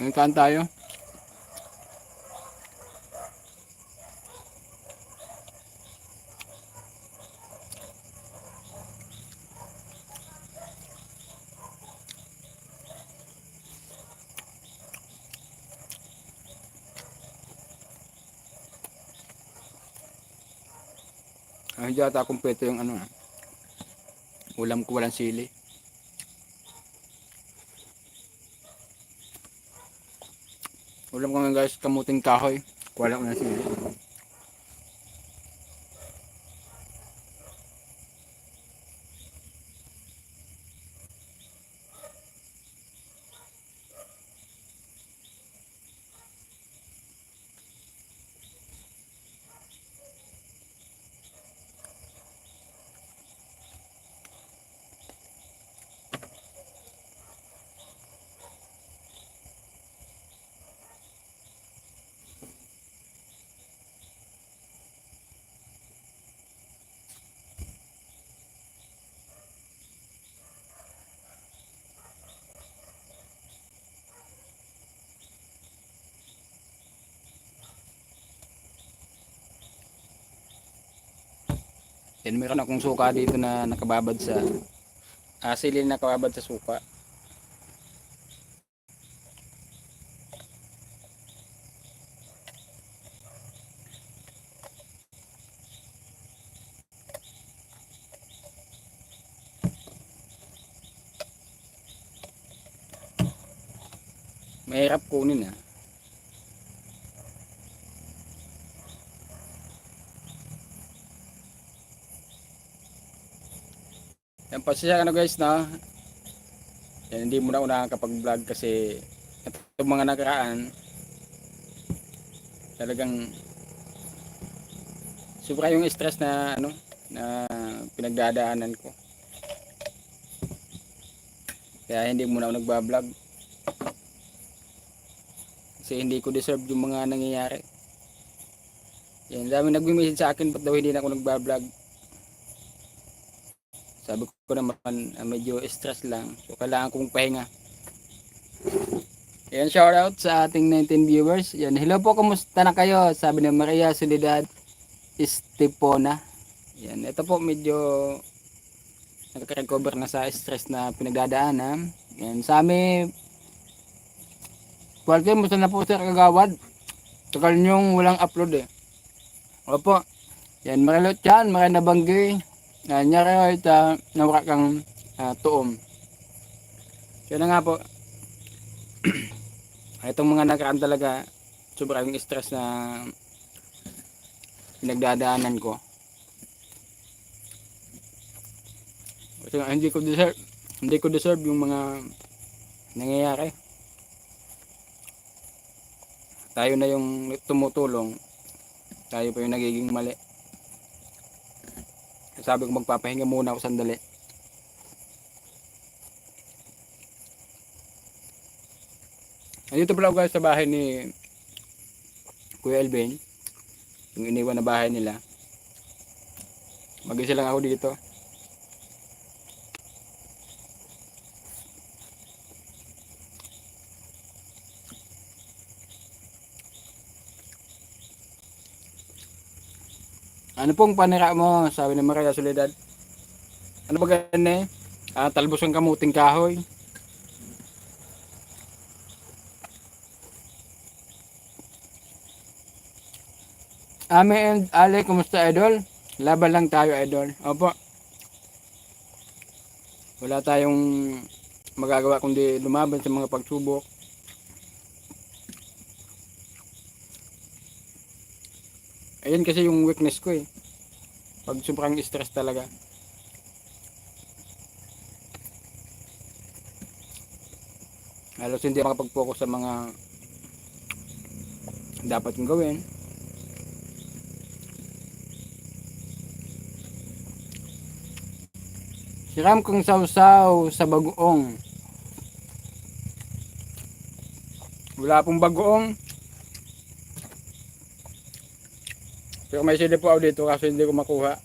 Ngayon kaan tayo. Hindi ata kumpleto yung ano, ulam ko walang sili. Ulam ko nga guys, kamuting kahoy. Wala ko ng sili. Then meron akong suka dito na nakababad sa sili na nakababad sa suka. Mahirap kunin ah. Yan pa siya ano guys na. Yan, hindi mo na ako nakakapag-vlog kasi itong mga nakaraan talagang sobra yung stress na ano na pinagdadaanan ko. Kaya hindi muna ako nagba-vlog. Kasi hindi ko deserve yung mga nangyayari. Yan, dami nagme-message sa akin ba't daw hindi na ako nagba-vlog. Sabi ko naman medyo stress lang. So kailangan kong pahinga. Yan, shout out sa ating 19 viewers. Yan, hello po, kumusta na kayo? Sabi ni Maria Soledad Estepona. Yan, ito po medyo nagka-recover na sa stress na pinagdadaanan. Yan, sa amin Walter, musta na po sir kagawad? Tagal nyong walang upload eh. Opo. Yan, marilot yan, marinabanggi. Nyari ito, nawaka kang tuom. Kaya na nga po, itong mga nakaraan talaga, sobrang stress na pinagdadaanan ko. Kasi hindi ko deserve yung mga nangyayari. Tayo na yung tumutulong, tayo pa yung nagiging mali. Sabi ko magpapahinga muna ako sandali. Andito pala ako guys sa bahay ni Kuya Elvin, yung iniwan na bahay nila. Mag-isa lang ako dito. Ano pong panira mo? Sabi ni Maria Soledad. Ano ba ganun eh? Talbos ng kamuting kahoy. Ame and Ale, kumusta idol? Laban lang tayo idol. Opo. Wala tayong magagawa kundi lumaban sa mga pagsubok. Ayun kasi yung weakness ko eh. Pag sobrang stress talaga. Halos hindi makapag-focus sa mga dapat kong gawin. Siram kong sausaw sa bagoong. Wala pong bagoong. Pero may sili po ako dito kasi hindi ko makuha.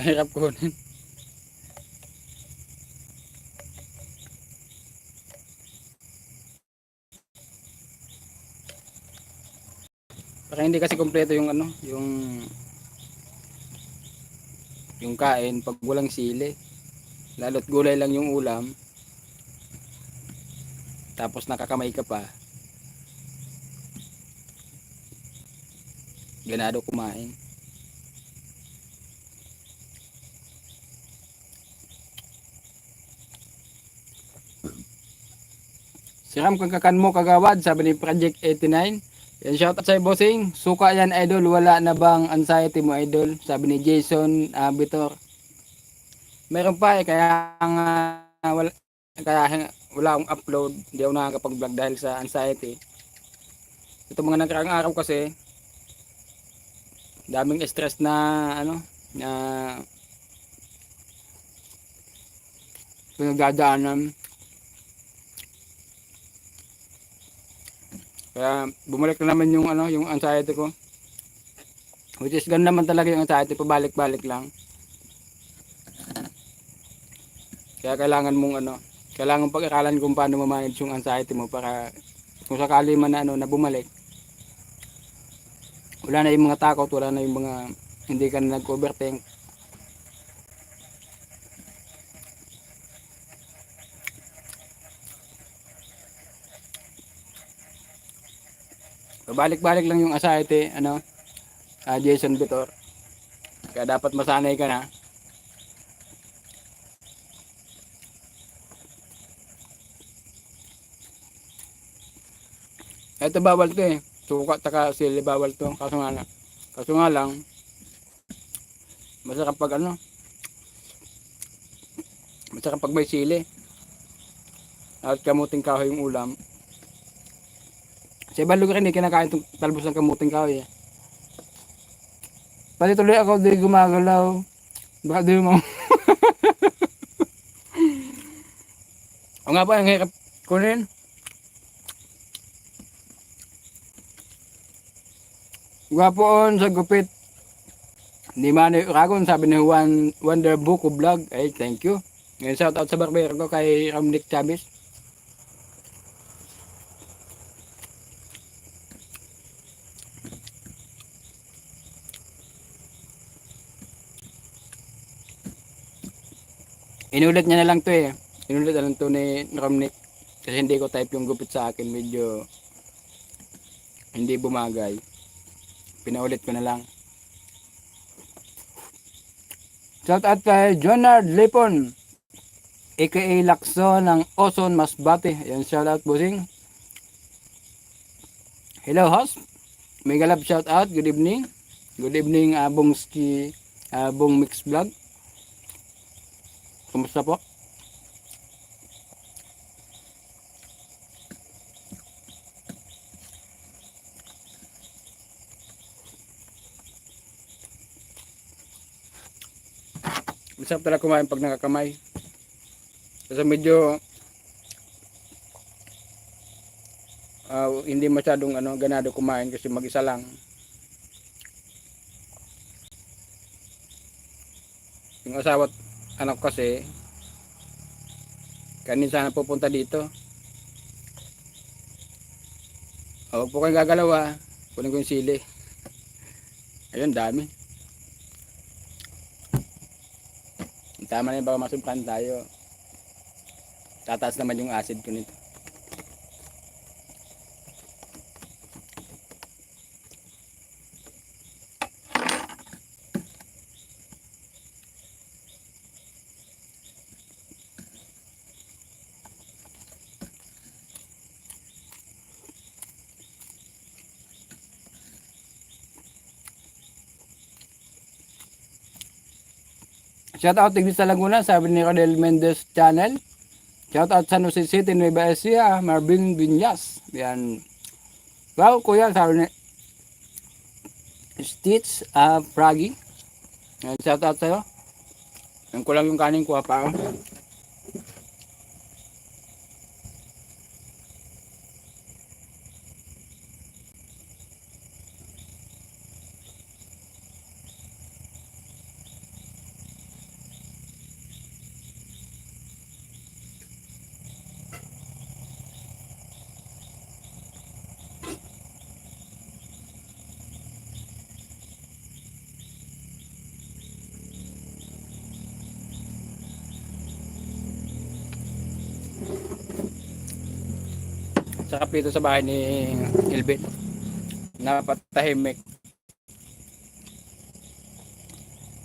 Mahirap kunin. Baka hindi kasi kompleto yung ano, yung kain pag walang sili. Lalo't gulay lang yung ulam, tapos nakakamay ka pa, ganado kumain. Siram kang kakan mo kagawad, sabi ni Project 89. Yan, shout out sa bossing. Suka yan idol, wala na bang anxiety mo idol? Sabi ni Jason Bitor. Meron pa kaya nga wala akong upload, hindi ako nakakapag-vlog dahil sa anxiety. Ito mga nakaraang araw kasi, daming stress na na pinagdadaanan. Kaya bumalik na naman yung anxiety ko. Which is ganun naman talaga yung anxiety, pabalik-balik lang. Kaya kailangan pag-aralan kung paano ma-manage yung anxiety mo para kung sakali man na bumalik, wala na yung mga takot, wala na yung mga hindi ka na nag-overthink. Pabalik-balik lang yung anxiety, Jason Bitor. Kaya dapat masanay ka na. Ito bawal to eh. Suka taka sili bawal to. Kaso nga lang masarap pag masarap pag may sili. At kamuting kahoy yung ulam. Sa ibang lugar hindi kinakain itong talbos ng kamuting kahoy eh. Pati tuloy ako di gumagalaw. Baka di mo. O nga pa, ang hirap kunin. Gwapoon sa gupit. Hindi man Uragon, sabi ni Juan Wonder Book Vlog. Ay, thank you. Ngayon shout out sa barbero ko kay Ramnick Chavez. Inulit niya na lang to eh. Inulit na lang to ni Ramnick. Kasi hindi ko type yung gupit sa akin. Medyo hindi bumagay. Pinaulit ko na lang. Shout out kay Jonard Lipon, aka Lakso ng Oson Masbate. Ayan, shout out bossing. Hello host. Mega love shout out. Good evening. Good evening Bongski Bong Mix Vlog. Kumusta po? Masarap talaga kumain pag nakakamay. Kasi medyo hindi masyadong ganado kumain kasi mag-isa lang. Yung asawa at anak kasi kanin sana pupunta dito. Huwag po kayong gagalaw kunin ko yung sili. Ayun, dami. Tama na yun, baka masumpan tayo. Tataas naman yung acid ko nito. Shout out tignis sa Laguna, sabi ni Rodel Mendez Channel. Shout out San Jose City, Nueva Ecija, Marvin Viñas. Yan. Wow, kuya, sabi ni Stitch Froggy. Yan, shout out sa'yo. Yan ko lang yung kanin kuha pa. Saka dito sa bahay ni Ilbit. Napatahimik.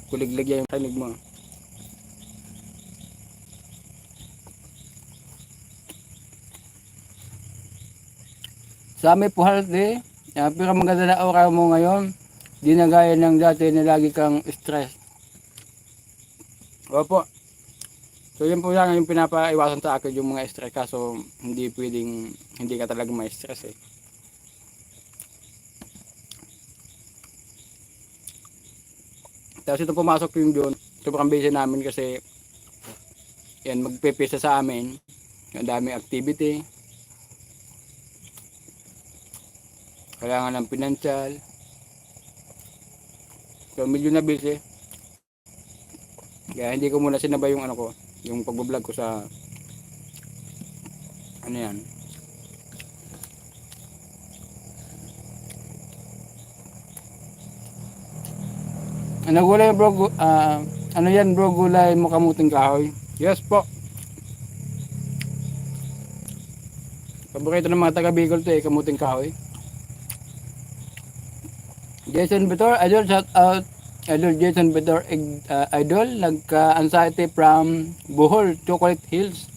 Kuliglig yung panig mo. Sa amin po halate, pero maganda na araw mo ngayon. Di na gaya ng dati na lagi kang stress. Opo. So yun po lang yung pinapaiwasan sa akin yung mga stress, kaso hindi pwedeng hindi ka talaga ma-stress eh. Tapos ito pumasok yung doon. Sobrang busy namin kasi yan magpipisa sa amin. Ang daming activity. Kailangan ng financial. So medyo na busy. Kaya hindi ko muna sinabay yung ano ko, yung pagbablog ko sa ano yan. Ano gulay bro? Ano yan bro, gulay mo kamuting kahoy? Yes po. Paborito ng mga taga Bicol to eh, kamuting kahoy. Jason Vitor, idol, shout out. Idol Jason Vitor, idol, nagka-anxiety from Bohol, Chocolate Hills.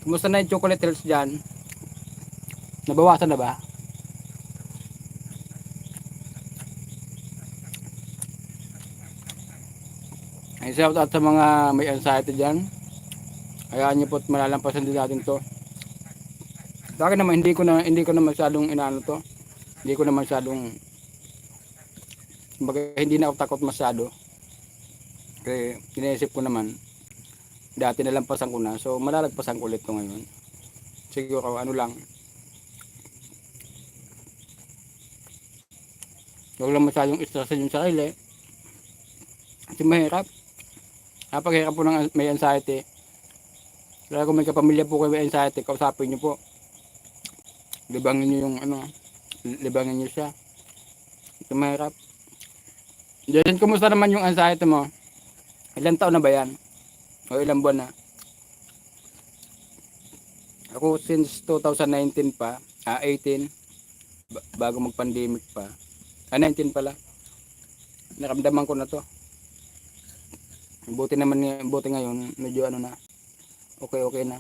Kumusta na yung Chocolate Hills dyan? Nabawasan na ba? Ay, shout out sa mga may anxiety dyan. Hayaan niyo po't malalampasan din natin to. Sa akin naman, hindi ko na masyadong inaano to. Hindi ko na masyadong, hindi na ako takot masyado. Kasi iniisip ko naman, dati nalampasan ko na, so malalagpasan ko ulit to ngayon. Siguro ano lang, huwag lang masyadong stressin yung sarili. Kasi mahirap. Napaghirap po ng may anxiety. Kaya kung may kapamilya po kayo may anxiety, kausapin nyo po. Libangin nyo yung ano, libangin nyo siya. Ito mahirap. Diyan, kumusta naman yung anxiety mo? Ilang taon na ba yan? O ilang buwan na? Ako since 2019 pa, 18, bago mag-pandemic pa. 19 pala. Naramdaman ko na to. Buti ngayon, medyo ano na. Okay na.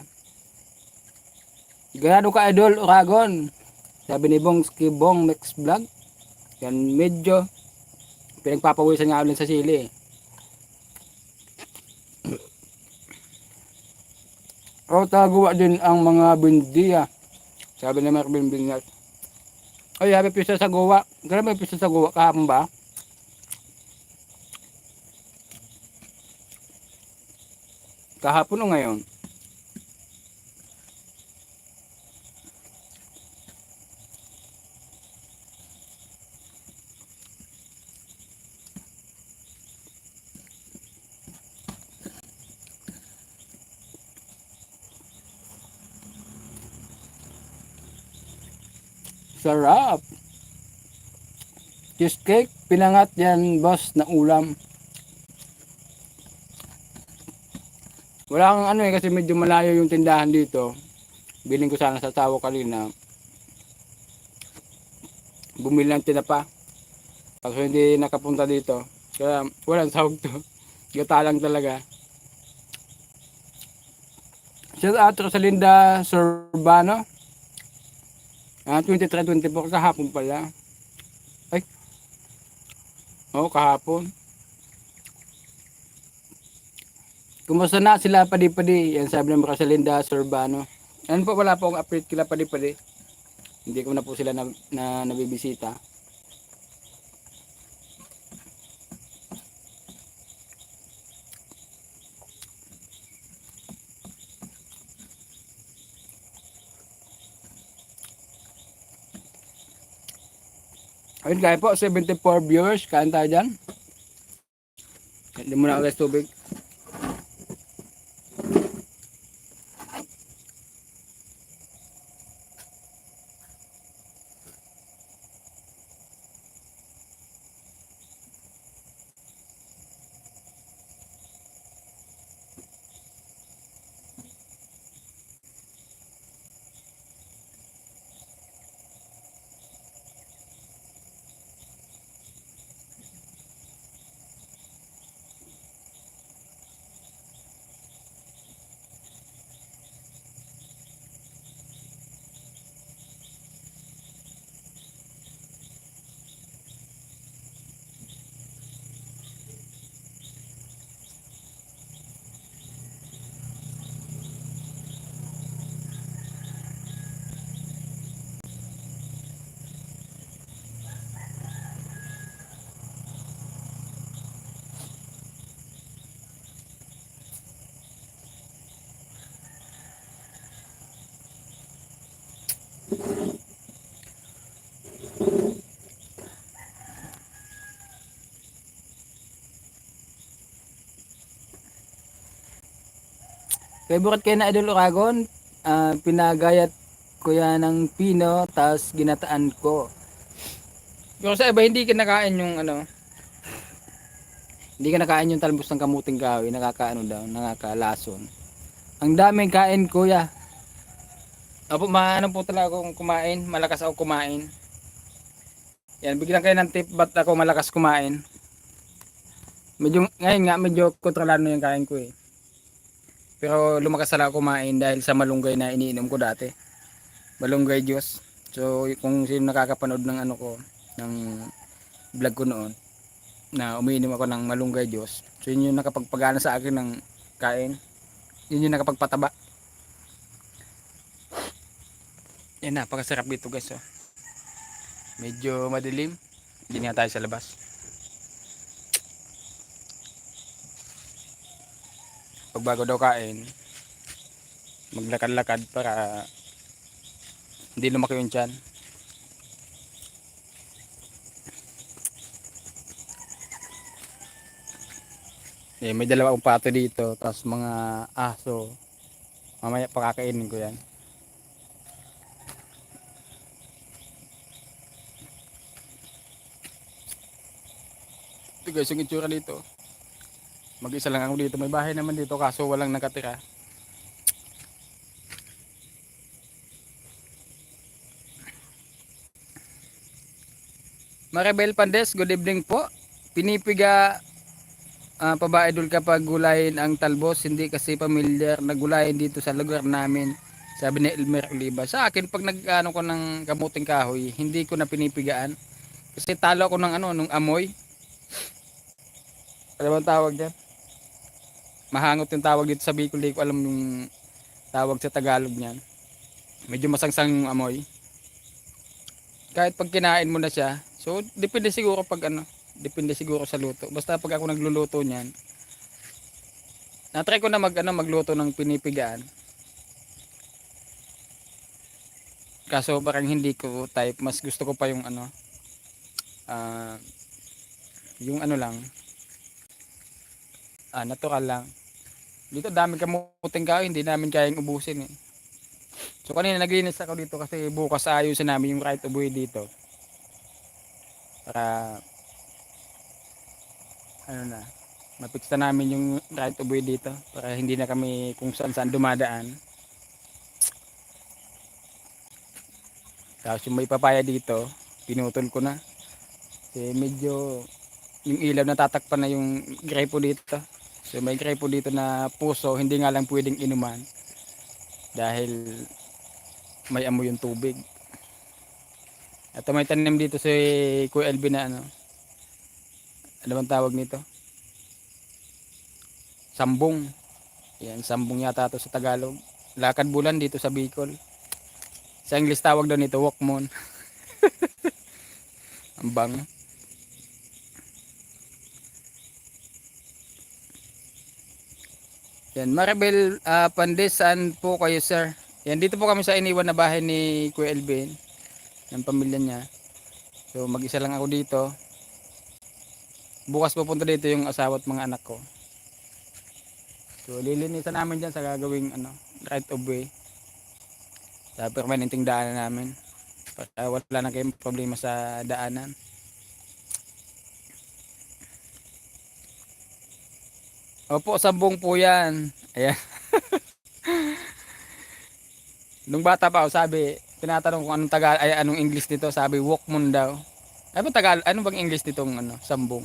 Ganado ka idol, Oragon. Sabi ni Bong Skibong Mix Vlog. Yan medyo pinagpapawisan nga ulit sa sili. O tagawa din ang mga bindiya. Sabi ni Marvin Binyas. Ay, happy pista sa Gowa. Grabe may pista sa Gowa kahapon ba? Kahapon o ngayon? Sarap. Cheesecake, pinangat yan boss na ulam. Wala kang ano eh, kasi medyo malayo yung tindahan dito. Biling ko sana sa tawo kanina. Bumili ng tinapa. Kasi hindi nakapunta dito. Kaya walang sahog to. Gata lang talaga. Shout out Rosalinda Sorbano. 23-24 kahapon pala. Ay. Oo, kahapon. Kumusta na sila padi-padi? Yan sabi ng Rosalinda Sorbano. Yan po, wala po akong update kila padi-padi. Hindi ko na po sila nabibisita. Ayun kaya po, 74 viewers. Kain tayo dyan. Hindi muna ulit tubig. Favorite kayo na Idol Oragon, pinagayat ko yan ng pino, tapos ginataan ko. Pero sa iba hindi kinakain yung ano, hindi kinakain yung talbos ng kamuting kahoy, nakakaano daw, nakakalason. Ang daming kain kuya. Opo, maano po talaga akong kumain, malakas ako kumain. Yan, bigyan kayo ng tip ba't ako malakas kumain. Medyo, ngayon nga, medyo kontrolado yung kain ko eh. Pero lumakas talaga ako kumain dahil sa malunggay na iniinom ko dati. Malunggay juice. So kung sino nakakapanood ng ano ko, ng vlog ko noon, na umiinom ako ng malunggay juice. So yun yung nakapagpagana sa akin ng kain. Yun yung nakapagpataba. Yan, napakasarap dito guys. Oh. Medyo madilim. Hindi nga tayo sa labas. Pag bago daw kain, maglakad-lakad para hindi lumaki yung tiyan. Eh, may dalawa akong pato dito, tapos mga aso. Mamaya pakakainin ko yan. Ito guys, yung itsura dito. Mag-isa lang ako dito. May bahay naman dito kaso walang nakatira. Maribel Pandes, good evening po. Pinipiga pa ba Idol kapag gulayin ang talbos? Hindi kasi familiar na gulayin dito sa lugar namin. Sabi ni Elmer Oliva. Sa akin, pag nag-ano ko ng kamuting kahoy, hindi ko na pinipigaan. Kasi talo ako ng ano, nung amoy. Ano bang tawag dyan? Mahangot yung tawag dito sa Bicol. Hindi ko alam yung tawag sa Tagalog niyan. Medyo masangsang yung amoy. Kahit pag kinain mo na siya, so depende siguro pag ano, depende siguro sa luto. Basta pag ako nagluluto niyan, na-try ko na magluto ng pinipigaan. Kaso parang hindi ko type, mas gusto ko pa yung ano, yung ano lang, natural lang. Dito dami kamuting kahoy, hindi namin kayang ubusin eh. So kanina naglinis ako dito kasi bukas ayusin namin yung right of way dito. Para ano na, mapix na namin yung right of way dito para hindi na kami kung saan saan dumadaan. Tapos yung may papaya dito, pinutol ko na. Kasi medyo yung ilaw natatakpan na yung grepo dito. So may grepo dito na puso, hindi nga lang pwedeng inuman dahil may amoy yung tubig. At may tanim dito si Kuya LB na ano bang tawag nito? Sambong. Yan, sambong yata to sa Tagalog. Lakad bulan dito sa Bicol. Sa English tawag daw nito Wokmon. Ang bango. Yan, Maribel Pandes, saan po kayo sir? Yan, dito po kami sa iniwan na bahay ni Kuya Elvin, ng pamilya niya. So mag-isa lang ako dito. Bukas pupunta dito yung asawa at mga anak ko. So lilinisan namin dyan sa gagawing ano, right of way. Sa permanenteng daanan namin. Para wala na kayong problema sa daanan. Opo, sambong po yan. Ayan. Nung bata pa ako, sabi, tinatanong kung anong anong English nito, sabi Wokmon daw. Ano ano bang English nitong ano, sambong?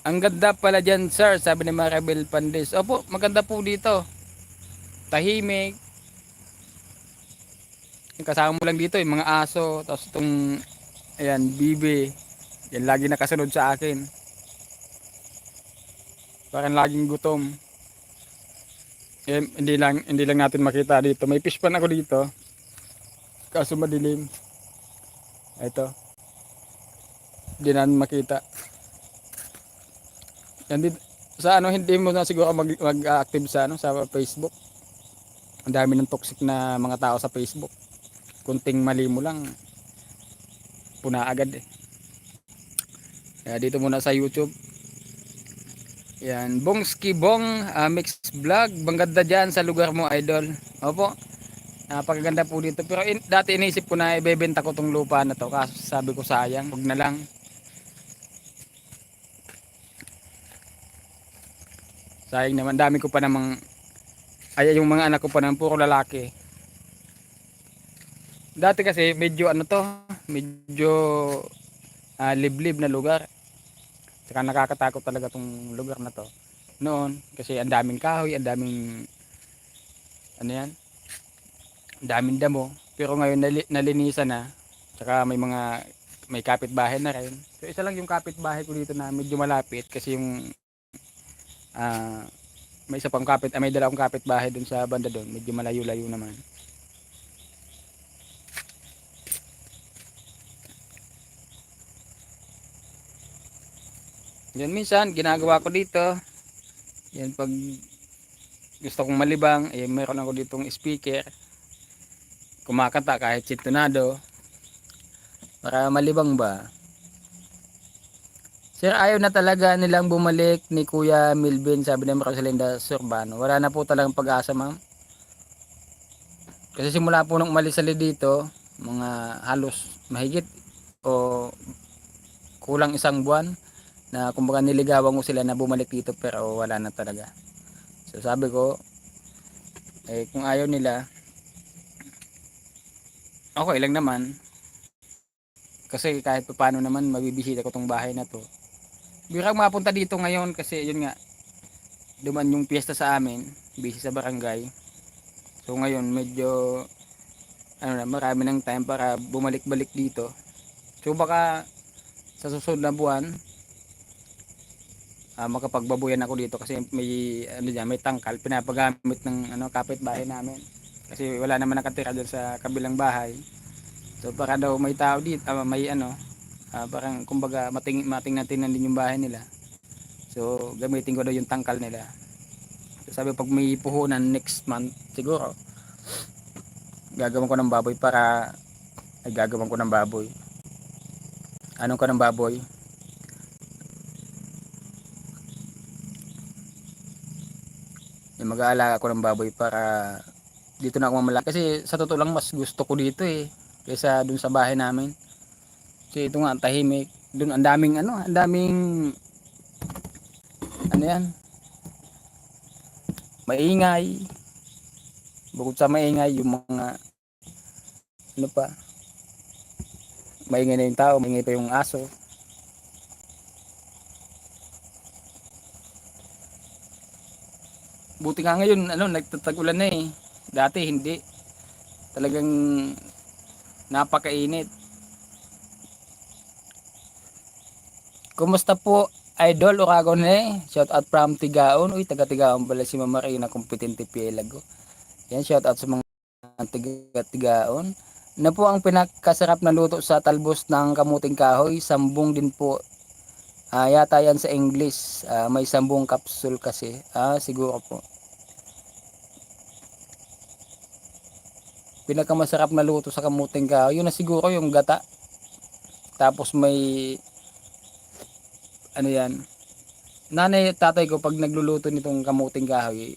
Ang ganda pala dyan sir, sabi ni Maribel Pandes. Opo, maganda po dito. Tahimik. Kasama mo lang dito yung mga aso, tapos itong ayan, bibe. Yan lagi nakasunod sa akin. Parang laging gutom. Eh, hindi lang natin makita dito. May fish pan ako dito. Kaso madilim. Ito. Hindi natin makita. Yan dito. Sa ano, hindi mo na siguro mag-active sa ano, sa Facebook. Ang dami ng toxic na mga tao sa Facebook. Kunting mali mo lang, puna agad eh. Kaya dito muna sa YouTube. Yan, Bongski Bong Mix Vlog. Bangganda dyan sa lugar mo, idol. Opo, napakaganda po dito. Pero dati inisip ko na ibebenta ko tong lupa na to. Kaso sabi ko sayang, huwag na lang. Sayang naman, dami ko pa namang, ay yung mga anak ko pa naman, puro lalaki. Dati kasi medyo ano to, medyo liblib na lugar. Saka nakakatakot talaga tong lugar na to. Noon, kasi ang daming kahoy, ang daming, ano yan, ang daming damo. Pero ngayon nalinisan na. Saka may kapitbahay na rin. So isa lang yung kapitbahay ko dito na medyo malapit kasi yung ah, may isa pang may dala akong kapitbahay dun sa banda doon. Medyo malayo-layo naman. Yan minsan ginagawa ko dito. Yan pag gusto kong malibang, eh meron ako ditong speaker. Kumakanta kahit sintonado para malibang ba. Sir, ayaw na talaga nilang bumalik ni Kuya Milvin, sabi ni Rosalinda Surbano. Wala na po talagang pag-asa, ma'am. Kasi simula po nung umalis sila dito, mga halos mahigit o kulang isang buwan na kumbaga niligawan ko sila na bumalik dito pero wala na talaga. So sabi ko, kung ayaw nila, okay lang naman. Kasi kahit paano naman mabibisita ko tong bahay na to. Birang mapunta dito ngayon kasi yun nga, duman yung piyesta sa amin, busy sa barangay. So ngayon medyo ano na, marami ng time para bumalik-balik dito. So baka sa susunod na buwan, makapagbabuyan ako dito kasi may ano diyan, may tangkal pinapagamit ng ano kapitbahay namin. Kasi wala naman nakatira doon sa kabilang bahay. So para daw may tao dito, may ano, parang kumbaga matingnan din yung bahay nila. So gamitin ko daw yung tangkal nila. So, sabi pag may puhunan next month siguro gagawin ko ng baboy para gagawin ko ng baboy. Anong ko ng baboy? Yung mag-aalaga ako ng baboy para dito na ako mamalaki. Kasi sa totoo lang mas gusto ko dito eh. Kaysa dun sa bahay namin. Kasi ito nga tahimik. Dun ang daming ang daming ano yan, maingay. Bukod sa maingay yung mga ano pa, maingay na yung tao, maingay pa yung aso. Buti nga ngayon nagtatag-ulan na eh. Dati hindi. Talagang napakainit. Kumusta po Idol Oragon eh? Shout out from Tigaon. Uy, taga Tigaon pala si Mama Reyna Competente Pielago. Yan, shout out sa mga taga Tigaon. Na po ang pinakasarap na luto sa talbos ng kamuting kahoy? Sambong din po. Yata yan sa English. May sambong capsule kasi. Siguro po. Pinakamasarap na luto sa kamuting kahoy. Yun na siguro yung gata. Tapos may ano yan. Nanay at tatay ko pag nagluluto nitong kamuting kahoy,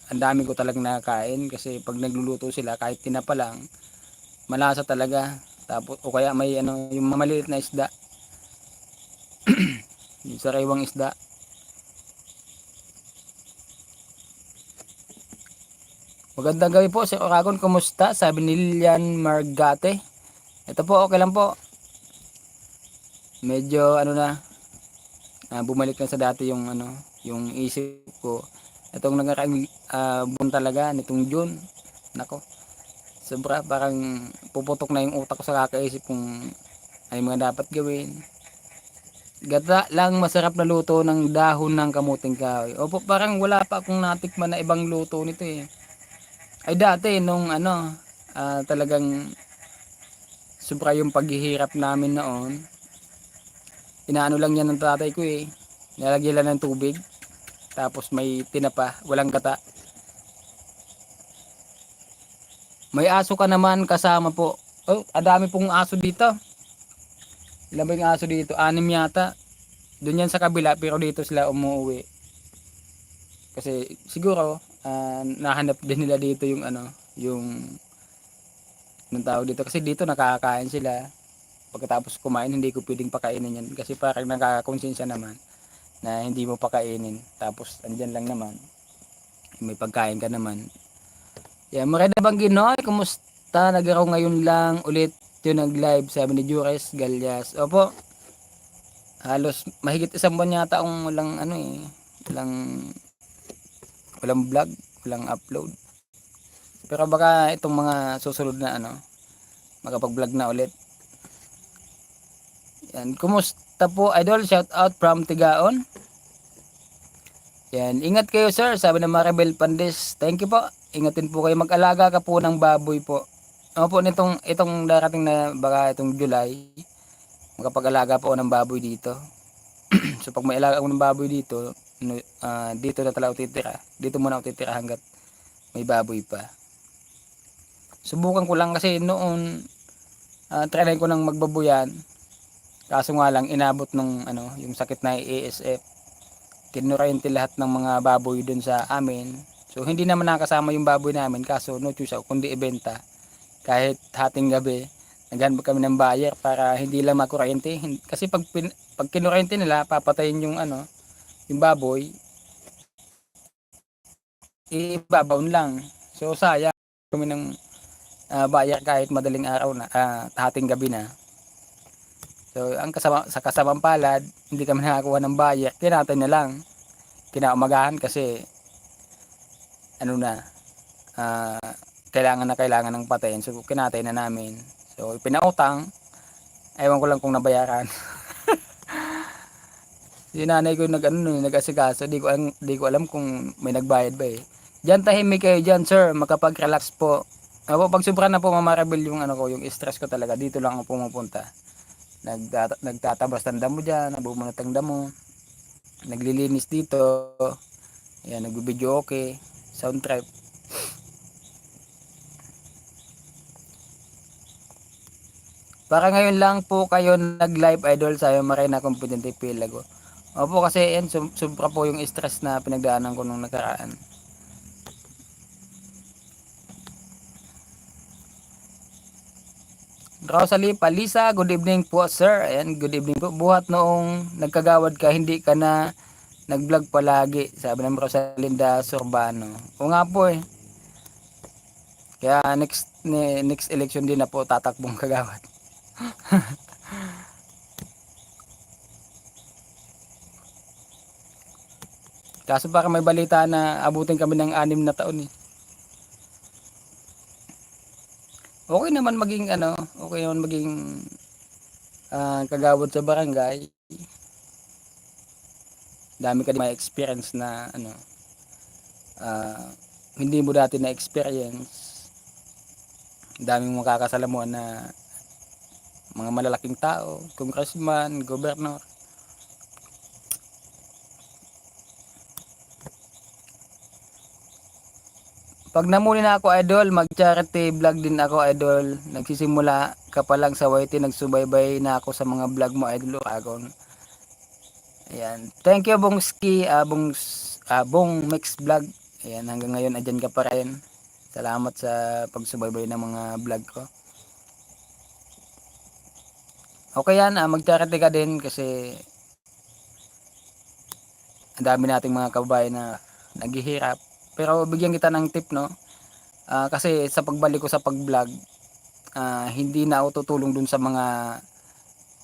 ang dami ko talagang nakakain kasi pag nagluluto sila kahit tinapa lang, malasa talaga. Tapos o kaya may yung mamaliit na isda. Yung sariwang isda. Magandang gabi po Sir Oragon, kumusta? Sabi ni Lilian Margate. Ito po, okay lang po. Medyo bumalik na sa dati yung yung isip ko. Itong nagkakaroon buwan talaga nitong June. Nako. Sobra parang puputok na yung utak ko sa kakaisip kung ay mga dapat gawin. Gata lang masarap na luto ng dahon ng kamuting kahoy. Opo, parang wala pa akong natikman na ibang luto nito eh. Ay dati nung talagang sobra yung paghihirap namin noon. Inaano lang yan ng tatay ko eh. Nilalagyan lang ng tubig. tapos may tinapa, walang gata. May aso ka naman kasama po. Oh, adami pong aso dito. Ilan ba yung aso dito? 6 yata. Doon yan sa kabila, pero dito sila umuwi. Kasi siguro nahanap din nila dito yung yung nung tao dito, kasi dito nakakakain sila. Pagkatapos kumain, hindi ko pwedeng pakainin yan kasi parang nakakakonsensya naman na hindi mo pakainin. Tapos andyan lang naman, may pagkain ka naman. Yan, maganda bang Ginoy? Kumusta? Nagaraw ngayon lang ulit yung nag-live, sabi ni Jures Galyas. Opo, halos mahigit isang buwan yata akong walang vlog, walang upload. Pero baka itong mga susunod na makapag-vlog na ulit. Yan, kumusta po idol? Shout out from Tigaon. Yan, ingat kayo sir, sabi ng Maribel Pandes. Thank you po. Ingatin po kayo, mag-alaga ka po ng baboy po. Opo, itong darating na baka itong July, makapag-alaga po ng baboy dito. So pag may alaga ako ng baboy dito, dito na talaga ako titira. Dito muna ako titira hanggat may baboy pa. Subukan ko lang kasi noon try ko nang magbabuyan. Kaso nga lang inabot nung yung sakit na ASF. Kinurainte lahat ng mga baboy dun sa amin. So hindi naman nakasama yung baboy namin, kaso no choice ako kundi ibenta. Kahit hating gabi, naghanap kami ng buyer para hindi lang makuryente. Kasi pag kinuryente nila, papatayin yung yung baboy. Ibabaon lang. So sayang kami ng buyer kahit madaling araw na, hating gabi na. So ang sa kasamang palad, hindi kami nakakuha ng buyer, kinatay na lang. Kinaumagahan kasi kailangan ng patayin. So kinatay na namin. So pinautang, ewan ko lang kung nabayaran. Si nanay ko nag-asikaso, di ko alam kung may nagbayad ba eh. Diyan tahimik kayo diyan, sir, makapag-relax po. Pag sobra na po mamarabil yung yung stress ko talaga, dito lang ako pumupunta. Nagtatabas ng damo diyan, nabumunot ang damo. Naglilinis dito. Ayan, nagbi-video okay, sound trip. Para ngayon lang po kayo nag-live idol, sayo Marina Competente Pilago. Opo, kasi yan sobra po yung stress na pinagdaanan ko nung nakaraan. Rosalie Palisa, good evening po sir. Ayan, good evening po. Buhat noong nagkagawad ka, hindi ka na nag-vlog palagi, sabi ng Rosalinda Sorbano. O nga po eh. Kaya next election din na po tatakbong kagawad. Kaso para may balita na abutin kami ng 6 na taon eh. Okay naman maging kagawad sa barangay. Dami ka din may experience na hindi mo dati na experience. Daming makakasalamuhan na mga malalaking tao, congressman, governor. Pag namuli na ako idol, mag-charity vlog din ako idol. Nagsisimula ka pa lang sa YT, nagsubaybay na ako sa mga vlog mo idol Agon. Ayan. Thank you Bongski, Bong Mix Vlog. Ayan, hanggang ngayon andyan ka pa rin. Salamat sa pagsubaybay ng mga vlog ko. Okay yan, mag-charity ka din kasi ang dami nating mga kababayan na naghihirap. Pero bigyan kita ng tip no. Kasi sa pagbalik ko sa pag-vlog, hindi na ako tutulong dun sa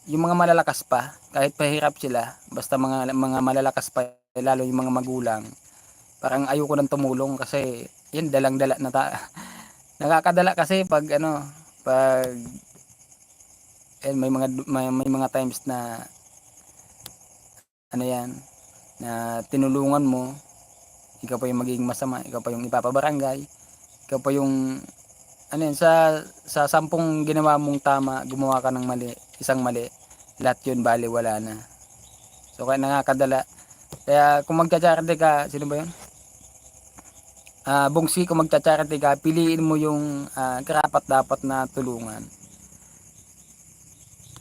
yung mga malalakas pa, kahit pahirap sila, basta mga malalakas pa, lalo yung mga magulang. Parang ayoko nang tumulong kasi yun dalang-dala na nakakadala kasi pag may mga times na na tinulungan mo, ikaw pa yung magiging masama, ikaw pa yung ipapabarangay, ikaw pa yung sa 10 ginawa mong tama, gumawa ka ng mali, isang mali, lahat yun bali wala na. So kaya nakakadala Kaya kung magcha-charity ka, sino ba 'yun? Bongsi, kung magcha-charity ka, piliin mo yung karapat dapat na tulungan.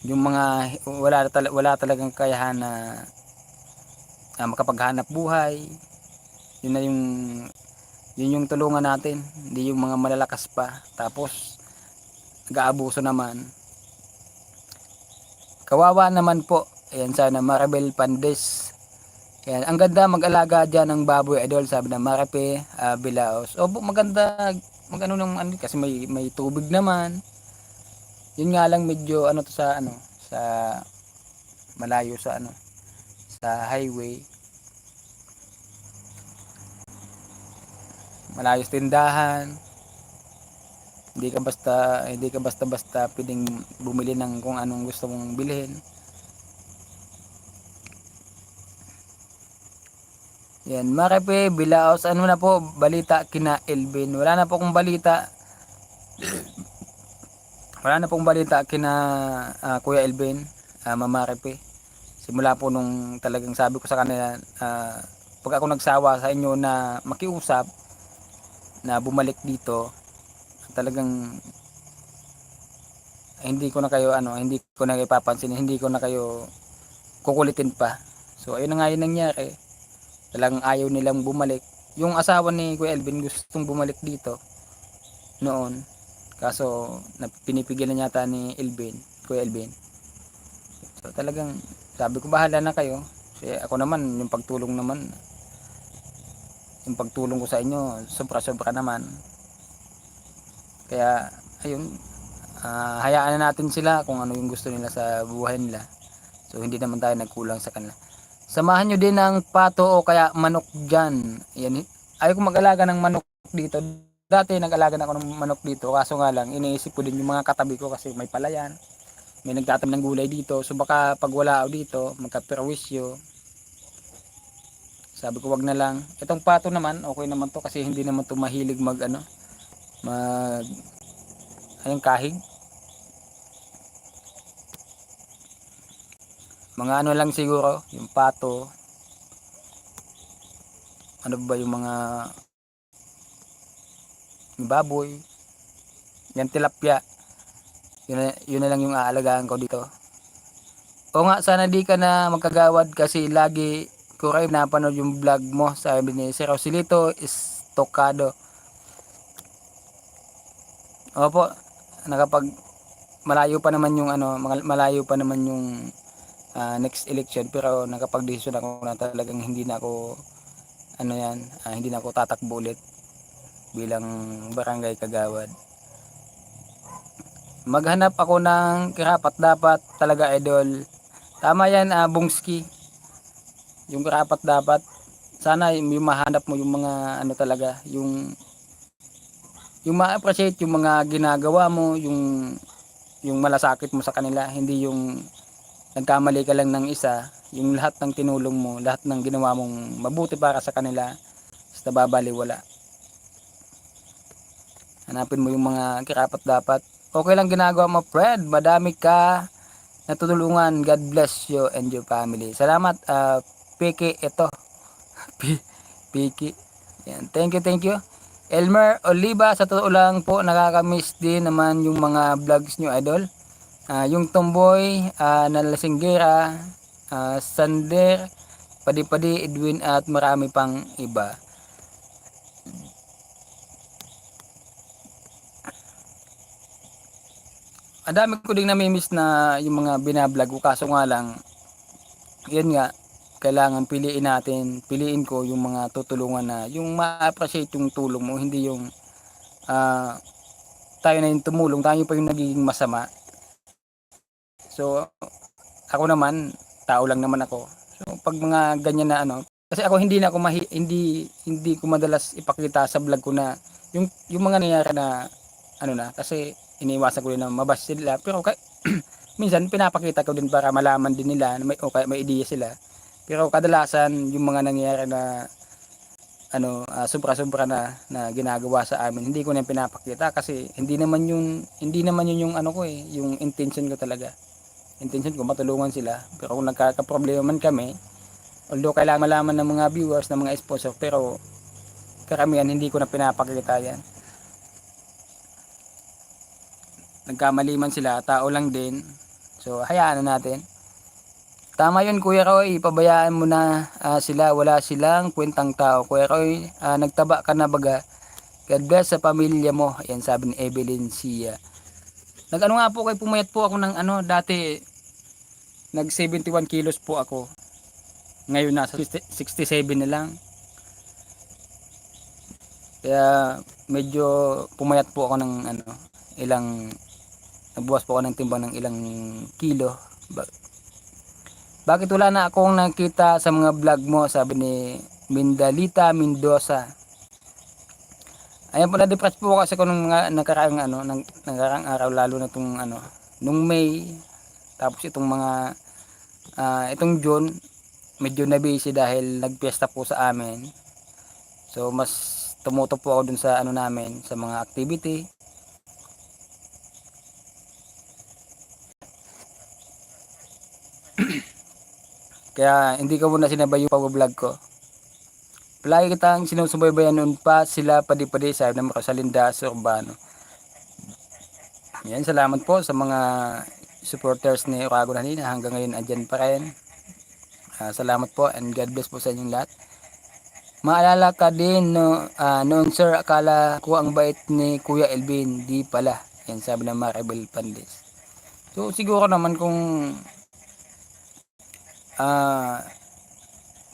Yung mga wala talagang kakayahan na makapaghanap buhay, yun na yung tulungan natin, hindi yung mga malalakas pa. Tapos nag-aabuso naman. Kawawa naman po. Ayan, sana Maribel Pandes. Ayan, ang ganda mag-alaga dyan ng baboy, idol, sabi na Maripe Bilaos. Opo, maganda magano nung ano, kasi may tubig naman. Yun nga lang medyo ano to sa malayo sa sa highway. Malayo sa tindahan. Hindi ka basta pwedeng bumili ng kung anong gusto mong bilhin. Yan, Maripe Bilaos, ano na po balita kina Elvin? Wala na po akong balita. Wala na pong balita kina Kuya Elvin, Mama Maripe. Simula po nung talagang sabi ko sa kanila, pag ako nagsawa sa inyo na makiusap na bumalik dito, talagang hindi ko na kayo hindi ko na kayo papansin, hindi ko na kayo kukulitin pa. So ayun na nga yung nangyari. Talagang ayaw nilang bumalik. Yung asawa ni Kuya Elvin gustong bumalik dito noon. Kaso pinipigilan yata ni Kuya Elvin. So talagang sabi ko bahala na kayo. Kasi ako naman yung pagtulong ko sa inyo sobra-sobra naman. Kaya ayun, hayaan na natin sila kung ano yung gusto nila sa buhay nila. So hindi naman tayo nagkulang sa kanila. Samahan nyo din ng pato o kaya manok dyan. Yan, ayaw ko mag-alaga ng manok dito. Dati nag-alaga na ako ng manok dito, kaso nga lang iniisip ko din yung mga katabi ko kasi may palayan, may nagtatam ng gulay dito. So baka pag wala ako dito magkaperwisyo. Sabi ko wag na lang. Itong pato naman okay naman to kasi hindi naman to mahilig mag ayong kahig. Mga ano lang siguro yung pato, ano ba yung mga yung baboy, yan tilapia, yun na lang yung aalagaan ko dito. O nga, sana di ka na magkagawad kasi lagi ko kayo napanood yung vlog mo, sabi ni Sir Rosilito Estocado. Opo, nakapag malayo pa naman yung malayo pa naman yung next election, pero nakapag-decision ako na talagang hindi na ako hindi na ako tatakbo ulit bilang barangay kagawad. Maghanap ako ng karapat dapat talaga, idol. Tama yan, Bungski. Yung karapat dapat, sana yung mahanap mo yung mga talaga, yung ma-appreciate yung mga ginagawa mo, yung malasakit mo sa kanila, hindi yung nagkamali ka lang ng isa, yung lahat ng tinulong mo, lahat ng ginawa mong mabuti para sa kanila, basta babaliwala. Hanapin mo yung mga karapat dapat. Okay lang ginagawa mo, Fred. Madami ka natutulungan. God bless you and your family. Salamat, Piki. Ito. Piki. Yan. Thank you. Elmer Oliva, sa totoo lang po, nakakamiss din naman yung mga vlogs nyo, idol. Yung Tomboy, na Lasinggera, Sander, Padi-Padi, Edwin, at marami pang iba. Ang dami ko ding namimiss na yung mga binablog ko, kaso nga lang yun nga, kailangan piliin ko yung mga tutulungan na yung ma-appreciate yung tulong mo, hindi yung tayo na yung tumulong, tayo pa yung nagiging masama. So ako naman, tao lang naman ako. So pag mga ganyan na kasi ako hindi ko madalas ipakita sa vlog ko na yung mga nangyayari na kasi iniiwasan ko din na mabash sila, pero minsan pinapakita ko din para malaman din nila na may ideya sila. Pero kadalasan yung mga nangyayari na sobra-sobra na ginagawa sa amin, hindi ko na pinapakita kasi hindi naman yun yung yung intention ko talaga. Intention ko matulungan sila, pero kung nagkakaproblema man kami, Although kailangan malaman ng mga viewers, ng mga sponsor, pero karamihan hindi ko na pinapakita yan. Nagkamali man sila, tao lang din. So hayaan na natin. Tama yun Kuya Roy, pabayaan mo na sila, wala silang kwentang tao. Kuya Roy, nagtaba ka na baga. God bless sa pamilya mo. Ayan sabi ni Evelyn Sia. Nag-ano nga po kay pumayat po ako ng dati nag 71 kilos po ako. Ngayon nasa 67 na lang. Kaya medyo pumayat po ako ng ilang nagbuwas po ako ng timbang ng ilang kilo. Bakit wala na akong nakita sa mga vlog mo? Sabi ni Mindalita Mendoza. Ayan po, na-depress po kasi ko nung nakaraang nakaraang araw, lalo na itong nung May, tapos itong mga itong June, medyo na busy dahil nagpiesta po sa amin. So mas tumuto po ako dun sa namin, sa mga activity. Kaya hindi ko muna sinabay yung pag-vlog ko. Palagi kitang sinusubaybayan noon pa sila padi-padi, sabi ng Rosalinda Urbano. Yan, salamat po sa mga supporters ni Orago Hanina. Hanggang ngayon andyan pa rin. Salamat po and God bless po sa inyong lahat. Maalala ka din noon sir, akala ko ang bait ni Kuya Elvin. Di pala. Yan sabi ng Maribel Pandes. So siguro naman kung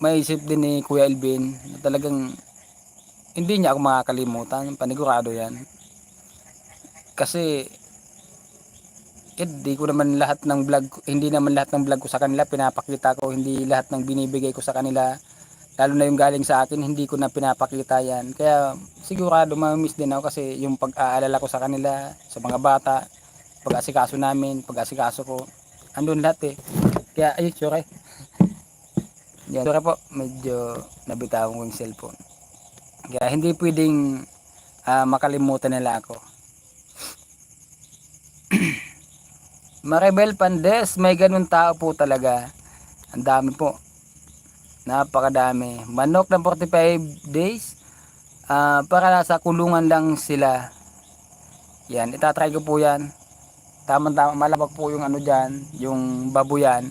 maisip din ni Kuya Elvin na talagang hindi niya ako makakalimutan, panigurado yan. Kasi hindi naman lahat ng vlog ko sa kanila pinapakita ko, hindi lahat ng binibigay ko sa kanila, lalo na yung galing sa akin, hindi ko na pinapakita yan. Kaya sigurado mamimiss din ako kasi yung pag-aalala ko sa kanila, sa mga bata, pag-asikaso namin, pag-asikaso ko, andun lahat eh. Kaya ay sorry. Yan, sorry po, medyo nabitawan ko yung cellphone. Kaya hindi pwedeng makalimutan nila ako. Maribel Pandes, may ganun tao po talaga. Ang dami po. Napakadami. Manok ng 45 days. Para nasa kulungan lang sila. Yan, itatry ko po yan. Tama-tama, malabak po yung dyan, yung baboyan.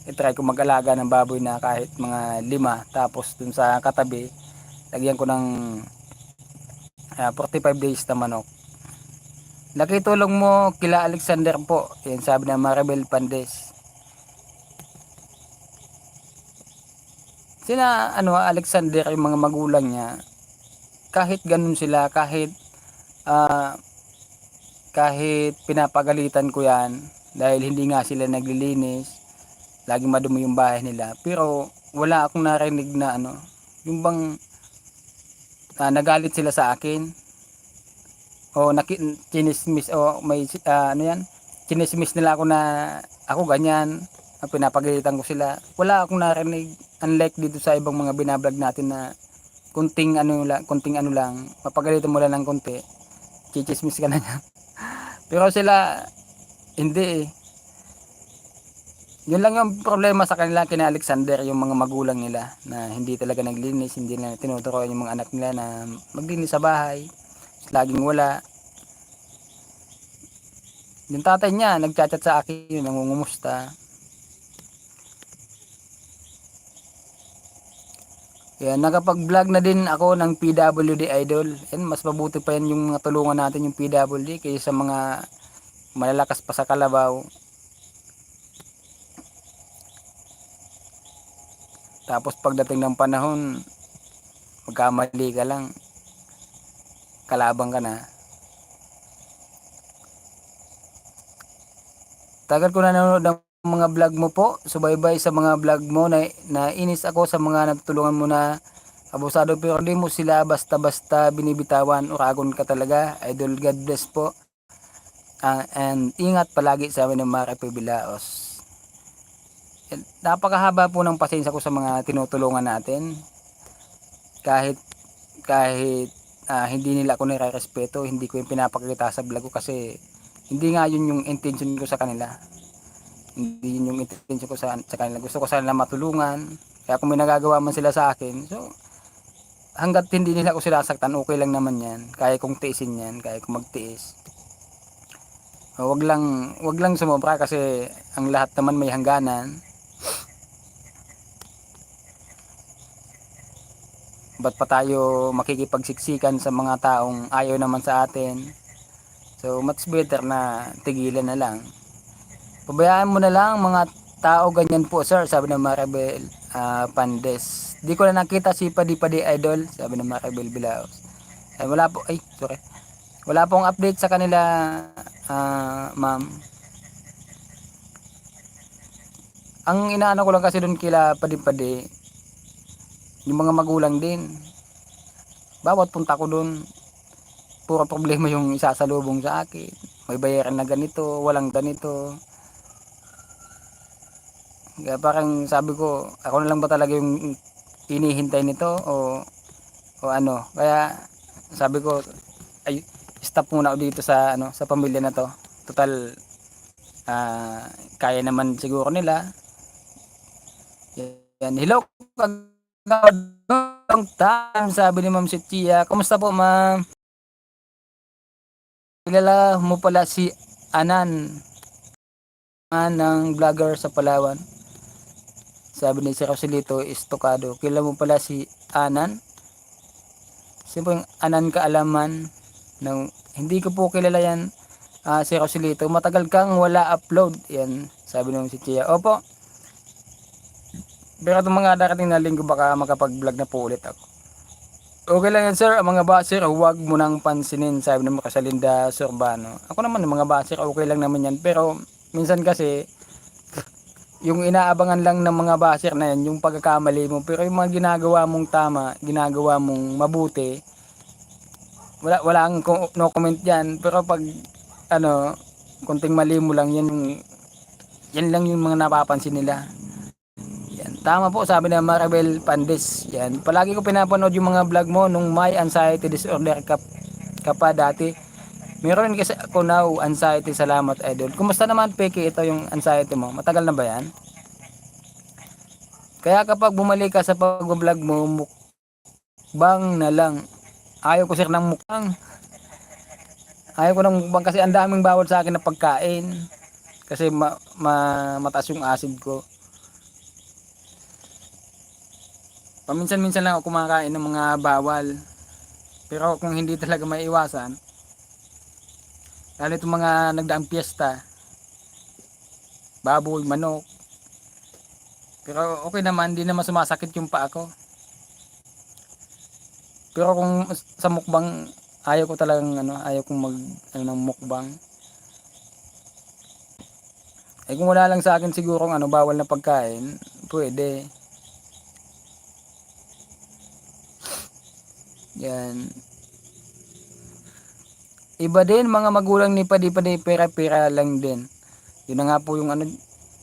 I-try ko mag-alaga ng baboy na kahit mga 5. Tapos dun sa katabi, lagyan ko ng 45 days na manok. Nakitulong mo kila Alexander po. Yan sabi ng Maribel Pandes. Sina Alexander, yung mga magulang niya, kahit ganun sila, kahit pinapagalitan ko yan dahil hindi nga sila naglilinis, laging madumi yung bahay nila, pero wala akong narinig na yung bang nagalit sila sa akin o chinismis o may chinismis nila ako na ako ganyan, pinapagalitan ko sila. Wala akong narinig, unlike dito sa ibang mga binablog natin na kunting lang, mapagalitan mo lang ng kunti, chichismis ka na niya. Pero sila hindi eh. Yun lang yung problema sa kanila, kina Alexander, yung mga magulang nila na hindi talaga naglinis, hindi na tinuturuan yung mga anak nila na maglinis sa bahay, laging wala. Yung tatay niya nagchat-chat sa akin, nangungumusta. Kaya nakapag-vlog na din ako ng PWD Idol. And mas mabuti pa yan yung mga tulungan natin yung PWD kaysa mga malalakas pa sa kalabaw. Tapos pagdating ng panahon, magkamali ka lang, kalabang ka na. Tagal ko na nanonood ng mga vlog mo po. Subaybay sa mga vlog mo na inis ako sa mga natulungan mo na abusado, pero hindi mo sila basta-basta binibitawan. Uragon ka talaga. Idol, God bless po. And ingat palagi sa amin ng Mara Pibilaos. Napakahaba po ng pasensya ko sa mga tinutulungan natin. Kahit hindi nila ako nire-respeto, hindi ko yung pinapakita sa vlog ko kasi hindi nga yun yung intention ko sa kanila. Hindi yun yung intention ko sa kanila. Gusto ko sana matulungan. Kaya kung may nagagawa man sila sa akin, so hangga't hindi nila ako sinasaktan, okay lang naman yan. Kaya kong tiisin yan, kaya kong magtiis. Wag lang sumobra kasi ang lahat naman may hangganan. Ba't pa tayo makikipagsiksikan sa mga taong ayaw naman sa atin? So much better na tigilan na lang. Pabayaan mo na lang mga tao ganyan po sir, sabi ng Maribel Pandes. Di ko na nakita si Padi Idol, sabi ng Maribel Bilaos. Sorry. Wala pong update sa kanila, ma'am. Ang inaano ko lang kasi doon kila Padi, yung mga magulang din. Bawat punta ko doon, puro problema yung isasalubong sa akin. May bayaran na ganito, walang ganito. Kaya parang sabi ko, ako na lang ba talaga yung hinihintay nito o ano. Kaya sabi ko, ay stop muna ako dito sa sa pamilya na to. Total kaya naman siguro nila. Yan, hello kagawang time, sabi ni Ma'am Sitia. Kumusta po, ma'am? Kilala mo pala si Anan ng vlogger sa Palawan, sabi ni si Roselito Estocado. Kilala mo pala si Anan? Siyempre yung Anan Kaalaman ng, hindi ko po kilala yan. Si Roselito, matagal kang wala upload, yan sabi ng si Chia. Opo, pero itong mga darating na linggo baka makapag vlog na po ulit ako. Okay lang yan sir, ang mga baser huwag mo nang pansinin, sabi ng Makasalinda Sorbano. Ako naman mga baser okay lang naman yan, pero minsan kasi yung inaabangan lang ng mga baser na yan yung pagkakamali mo, pero yung mga ginagawa mong tama, ginagawa mong mabuti, walang no comment yan. Pero pag konting mali mo lang, yan lang yung mga napapansin nila. Yan, tama po sabi ni Maribel Pandes. Yan, palagi ko pinapanood yung mga vlog mo nung may anxiety disorder ka pa dati. Meron kasi ako now anxiety, salamat idol. Kumusta naman Peke ito yung anxiety mo? Matagal na ba yan? Kaya kapag bumalik ka sa pag-vlog mo, mukbang na lang. Ayaw ko sir ng mukbang. Ayaw ko ng mukbang kasi ang daming bawal sa akin na pagkain. Kasi mataas yung acid ko. Paminsan-minsan lang ako kumakain ng mga bawal. Pero kung hindi talaga maiiwasan, lalo itong mga nagdaang piyesta, baboy, manok. Pero okay naman, hindi naman sumasakit yung paa ko. Pero kung sa mukbang, ayaw ko talagang ayaw kong ng mukbang. Kung wala lang sa akin siguro bawal na pagkain, pwede. Yan. Iba din mga magulang ni Padi, pera-pera lang din. Yun na nga po yung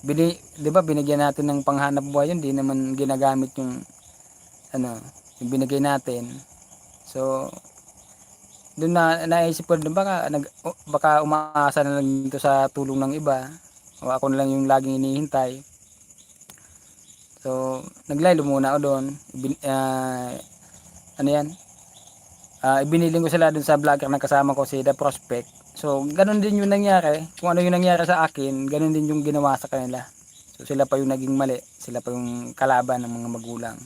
di ba binigyan natin ng panghanap buhay yun, di naman ginagamit yung yung binigay natin. So doon na naisip ko din baka umaasa na lang dito sa tulong ng iba o ako na lang yung laging hinihintay. So naglaylo muna ako doon. Ibiniling ko sila dun sa vlogger na kasama ko, si The Prospect. So ganun din yung nangyari. Kung ano yung nangyari sa akin, ganun din yung ginawa sa kanila. So sila pa yung naging mali, sila pa yung kalaban ng mga magulang.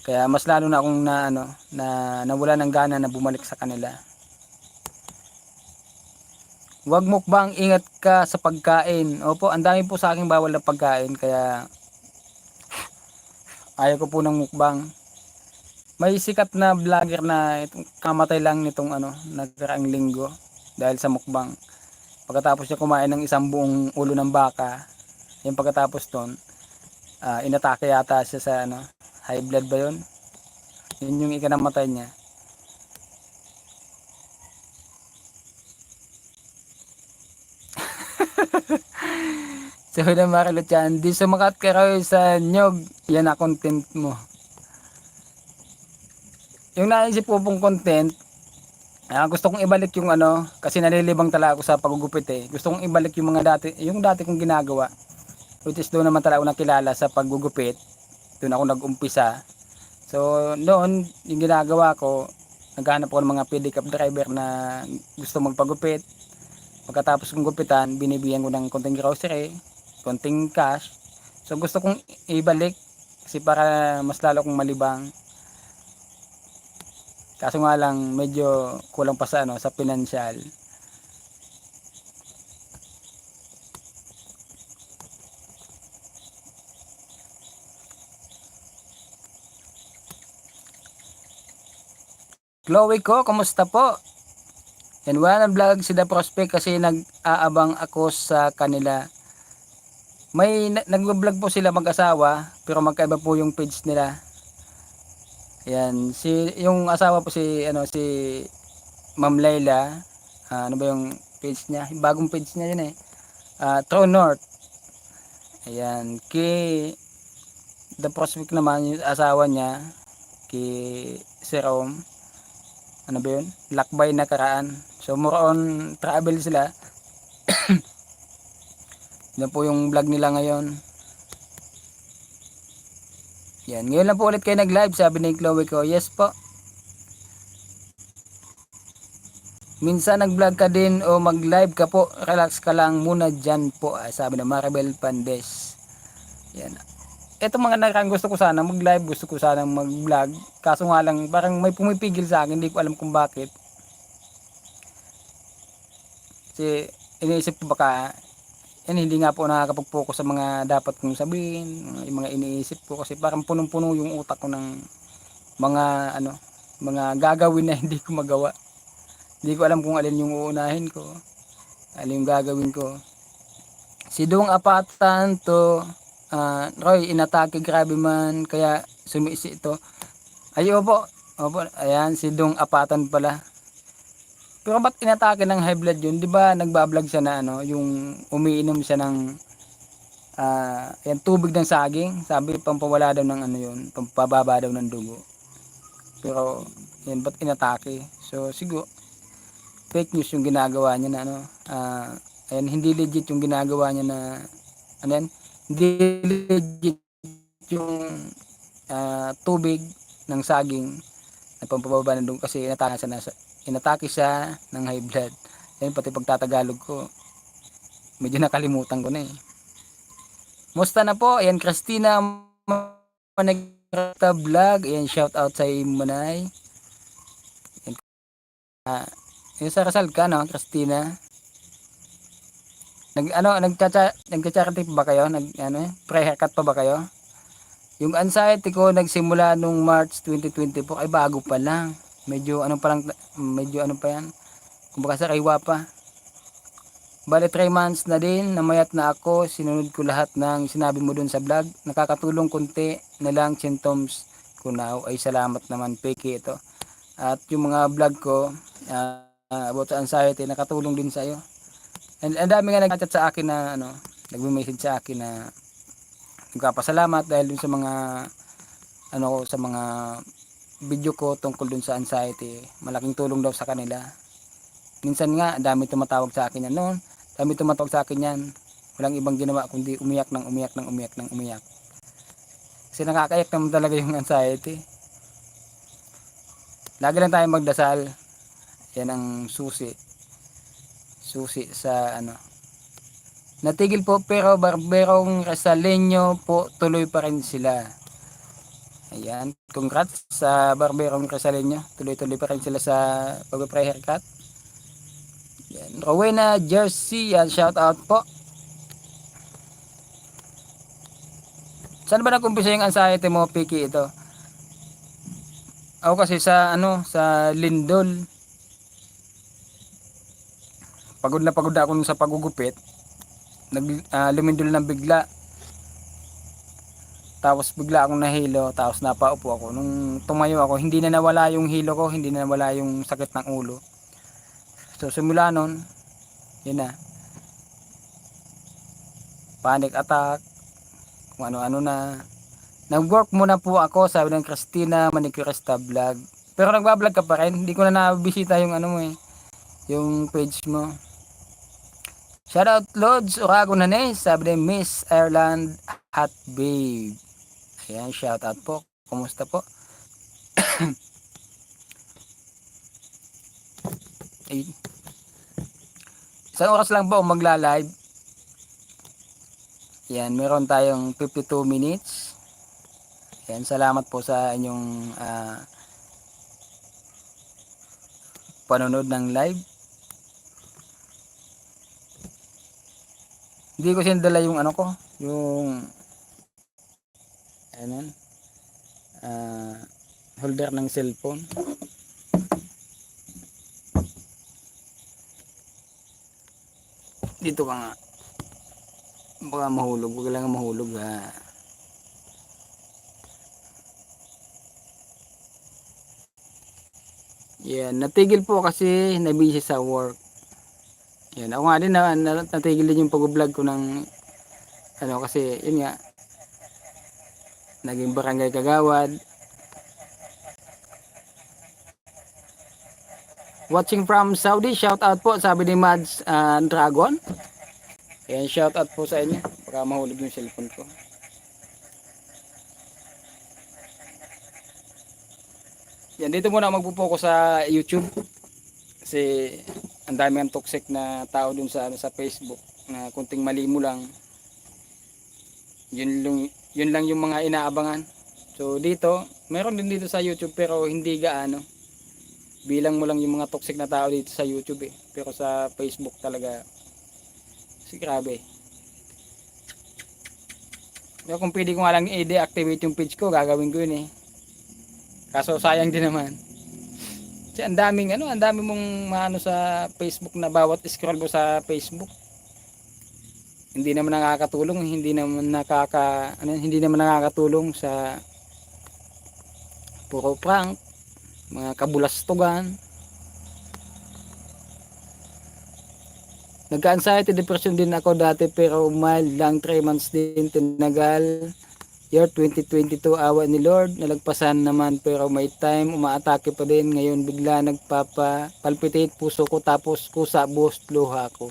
Kaya mas lalo na akong nawala ng gana na bumalik sa kanila. Huwag mukbang, ingat ka sa pagkain. Opo, ang dami po sa akin bawal na pagkain, kaya ayaw ko po ng mukbang. May sikat na vlogger na kamatay lang nitong nagkaraang linggo dahil sa mukbang. Pagkatapos niya kumain ng isang buong ulo ng baka, yung pagkatapos ton, inatake yata siya sa high blood ba yun? Yun yung ikinamatay niya. So na Marilo Chan, di sumakat ka raw sa nyog, yan na content mo. Yung naisip ko pong content, gusto kong ibalik yung kasi nalilibang talaga ako sa pagugupit eh. Gusto kong ibalik yung dati kong ginagawa. Which is doon naman talaga ako nakilala sa paggugupit. doon ako nag-umpisa. So noon yung ginagawa ko, naghahanap ako ng mga pedicab driver na gusto magpagupit. Pagkatapos kong gupitan, binibigyan ko ng konting grocery, konting cash. So gusto kong ibalik kasi para mas lalo kong malibang. Kaso nga lang medyo kulang pa sa sa financial. Chloe ko, kumusta po? Yan, wala na vlog si The Prospect kasi nag-aabang ako sa kanila. May nag-vlog po sila mag-asawa pero magkaiba po yung page nila. Yan, yung asawa po si Ma'am Layla. Ano ba yung page niya? Bagong page niya yun eh. True North. Ayan, The Prospect naman yung asawa niya, kay Serom. Ano ba yun? Lakbay Nakaraan. So more on travel sila. Yan po yung vlog nila ngayon. Yan, ngayon lang po ulit kayo nag-live, sabi ni Chloe ko. Yes po. Minsan nag-vlog ka din o mag-live ka po, relax ka lang muna dyan po, sabi na Maribel Pandes. Yan. Ito mga nakarang gusto ko sana mag-live, gusto ko sana mag-vlog. Kaso nga lang, parang may pumipigil sa akin, hindi ko alam kung bakit. Kasi iniisip ko baka hindi nga po nakakapag-focus sa mga dapat kong sabihin, yung mga iniisip ko kasi parang punong-puno yung utak ko ng mga mga gagawin na hindi ko magawa. Hindi ko alam kung alin yung uunahin ko, alin yung gagawin ko. Si Dong Apatan to, Roy, inatake, grabe man, kaya sumisi ito. Ay, opo, ayan, si Dong Apatan pala. Pero ba't inatake ng high blood yun? Di ba nagbablog siya na yung umiinom siya ng tubig ng saging. Sabi pampawala daw ng yun, pampababa daw ng dugo. Pero yan, ba't inatake? So siguro fake news yung ginagawa niya na ayan, hindi legit yung ginagawa niya na hindi legit yung tubig ng saging na pampababa ng dugo kasi inatake siya ng high blood. Yan, pati pagtatagalog ko medyo nakalimutan ko na eh. Musta na po? Ayan, Christina Manegta Vlog. Ayan, shout out sa Manay. Yung sa Rasal ka, no, Christina? Nagcha-charity pa ba kayo? Pre-haircut pa ba kayo? Yung anxiety ko nagsimula nung March 2024 ay bago pa lang. Medyo pa yan. Kumbaga sa kaywa pa. Bale 3 months na din, namayat na ako, sinunod ko lahat ng sinabi mo dun sa vlog. Nakakatulong konti na lang symptoms ko now. Ay salamat naman, Peki ito. At yung mga vlog ko about anxiety, nakatulong din sa iyo. And ang dami nga nag-chat sa akin na nagme-message sa akin na nagpapasalamat dahil dun sa mga sa mga video ko tungkol dun sa anxiety. Malaking tulong daw sa kanila. Minsan nga, dami tumatawag sa akin yan noon. Dami tumatawag sa akin yan. Walang ibang ginawa kundi umiyak ng umiyak. Kasi nakakaiyak naman talaga yung anxiety. Lagi lang tayo magdasal. Yan ang susi. Susi sa Natigil po pero Barberong Resalenyo po tuloy pa rin sila. Ayan, congrats sa Barberong Resalenyo. Tuloy-tuloy pa rin sila sa pag-pre haircut. Yan. Rowena Jersey, shout out po. Saan ba nag-umpisa yung anxiety mo, Piki, ito? Ako kasi sa Lindol. Pagod na ako sa pagugupit. Lumindol ng bigla. Tapos bigla akong nahilo, tapos napaupo ako. Nung tumayo ako, hindi na nawala yung hilo ko, hindi na nawala yung sakit ng ulo. So simula nun, yun na. Panic attack, kung ano-ano na. Nag-work muna po ako, sabi ng Christina Manicurista Vlog. Pero nagbablog ka pa rin, hindi ko na nabisita yung yung page mo. Shoutout Lods Orago Nanes, sabi ng Miss Ireland Hot Babe. Ayan, shout out po. Kumusta po? Ay, isang oras lang po magla-live. Yan, meron tayong 52 minutes. Yan, salamat po sa inyong panonood ng live. Hindi ko sinadala yung ano ko, yung ano, holder ng cellphone. Dito ka nga. Baka mahulog, huwag lang mahulog ha. Yan, natigil po kasi nabisi sa work. Yan, ako nga din natigil din yung pag-vlog ko ng ano kasi yun nga naging barangay kagawad. Watching from Saudi, shout out po sabi ni Mads Dragon. Yan, shout out po sa inyo. Baka mahulog yung cellphone ko. Yan, dito muna magpo-focus sa YouTube. Kasi ang dami ng toxic na tao dun sa Facebook na kunting mali mo lang. Yun lang yung mga inaabangan. So dito, meron din dito sa YouTube pero hindi gaano. Bilang mo lang yung mga toxic na tao dito sa YouTube eh. Pero sa Facebook talaga grabe. Pero kung pwede ko nga lang i-deactivate yung page ko, gagawin ko yun eh. Kaso sayang din naman. Kasi ang daming mong maano sa Facebook na bawat scroll mo sa Facebook. Hindi naman nakakatulong, hindi naman nakakatulong sa puro prank, mga kabulastugan. Nagka-anxiety depression din ako dati pero mild lang, 3 months din tinagal. Year 2022, awa ni Lord, nalagpasan naman pero may time umaatake pa din. Ngayon bigla nagpapa-palpitate puso ko tapos kusa buhos luha ko.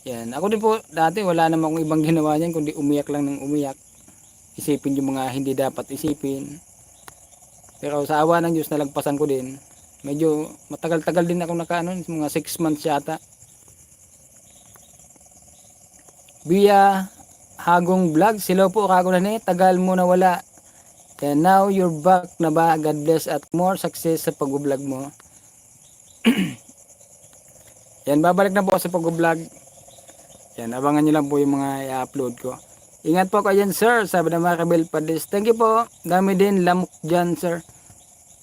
Yan, ako din po dati wala namang akong ibang ginawa niyan kundi umiyak lang ng umiyak. Isipin yung mga hindi dapat isipin. Pero sa awa ng Diyos nalagpasan ko din. Medyo matagal-tagal din ako mga 6 months yata. Via Hagong Vlog, hello po Rago na ni, tagal mo na wala. And now you're back na ba? God bless at more success sa pag-vlog mo. Yan, babalik na po ako sa pag-vlog. Yan, abangan nyo lang po yung mga i-upload ko. Ingat po kayo dyan sir, sabi na Maribel Padis. Thank you po, dami din lamok dyan sir.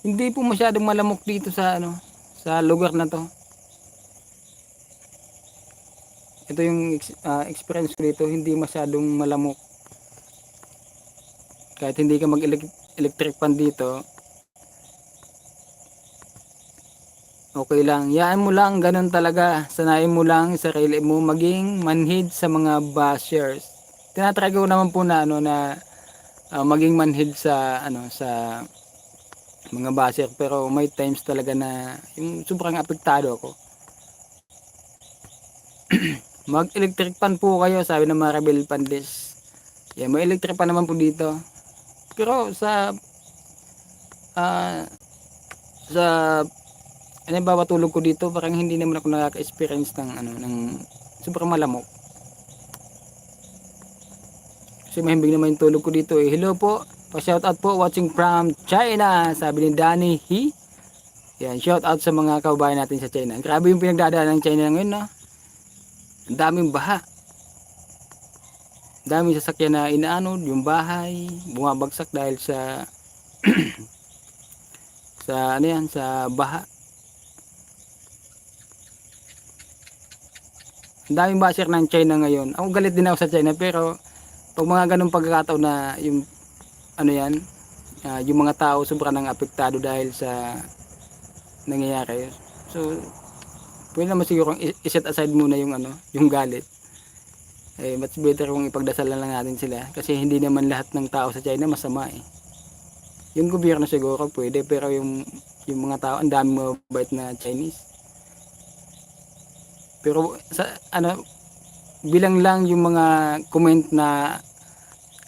Hindi po masyadong malamok dito sa sa lugar na to. Ito yung experience ko dito, hindi masyadong malamok. Kahit hindi ka mag-electric pan dito, okay lang. Yaan mo lang, ganun talaga. Sanayin mo lang sarili mo maging manhid sa mga bashers. Tinatry ko naman po na maging manhid sa sa mga basher, pero may times talaga na yung sobrang apektado ako. Mag-electric pan po kayo, sabi ng Maribel Pandis. Yan, may electric pan naman po dito. Pero sa bawat tulog ko dito, parang hindi naman ako nakaka-experience ng sobrang malamok. Kasi mahimbing naman yung tulog ko dito eh. Hello po, pa-shoutout po, watching from China, sabi ni Danny He. Yan, shoutout sa mga kababayan natin sa China. Grabe yung pinagdadaan ng China ngayon, no? Ang daming baha. Daming sasakyan na inaanod, yung bahay, bumabagsak dahil sa sa baha. Ang daming basher ng China ngayon. Ako galit din ako sa China pero pag mga ganung pagkakataon na yung yung mga tao sobrang nang apektado dahil sa nangyayari. So pwede naman siguro i-set aside muna yung galit. Eh much better kung ipagdasalan lang natin sila kasi hindi naman lahat ng tao sa China masama eh. Yung gobyerno siguro pwede pero yung mga tao ang daming mabait na Chinese. Pero sa bilang lang yung mga comment na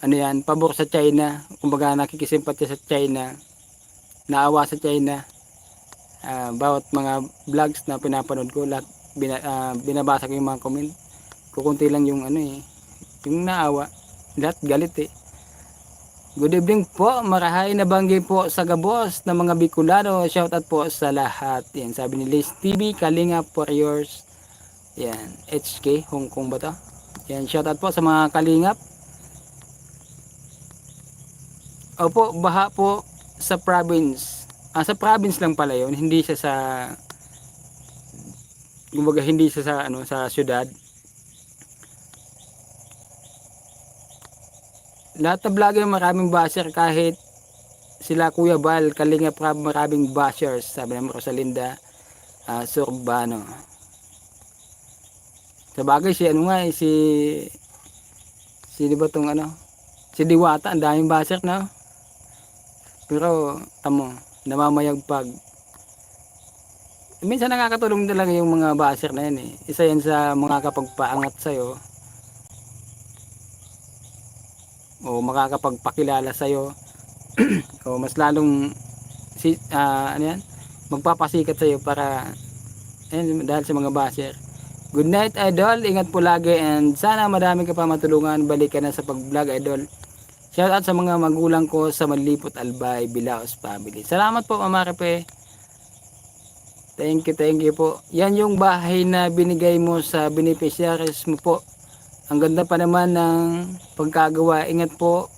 ano yan, pabor sa China. Kumbaga nakikisimpatya sa China, naawa sa China. Bawat mga vlogs na pinapanood ko, lahat binabasa ko yung mga comment. Kukunti lang yung ano eh, yung naawa. Lahat galit eh. Good evening po, marahay na banggi po sa gabos ng mga Bicolano. Shoutout po sa lahat. Yan, sabi ni Liz TV, Kalinga for yours. Yan, HK, Hong Kong ba to? Yan, shoutout po sa mga Kalingap. Opo, baha po sa province. Sa province lang pala yun, hindi siya sa, kumbaga hindi siya sa, ano, sa syudad. Lahat ng vlogger maraming basher, kahit sila Kuya Bal, Kalinga Prab, maraming bashers, sabi ng Rosalinda Surbano. Sa bagay si ano nga si di ba tong ano, si Diwata, ang daming basher na. Pero tamo, namamayagpag. Minsan nakakatulong talaga yung mga basher na yan eh. Isa yan sa mga kapagpaangat sa'yo o makakapagpakilala sa'yo o mas lalong ano yan, magpapasikat sa'yo para dahil sa mga basher. Good night idol, ingat po lagi and sana madami ka pa matulungan, balik ka na sa pag-vlog idol. Shout out sa mga magulang ko sa Manlipot, Albay, Bilaos family. Salamat po Mama Repe. Thank you po. Yan yung bahay na binigay mo sa beneficiaries mo po. Ang ganda pa naman ng pagkagawa. Ingat po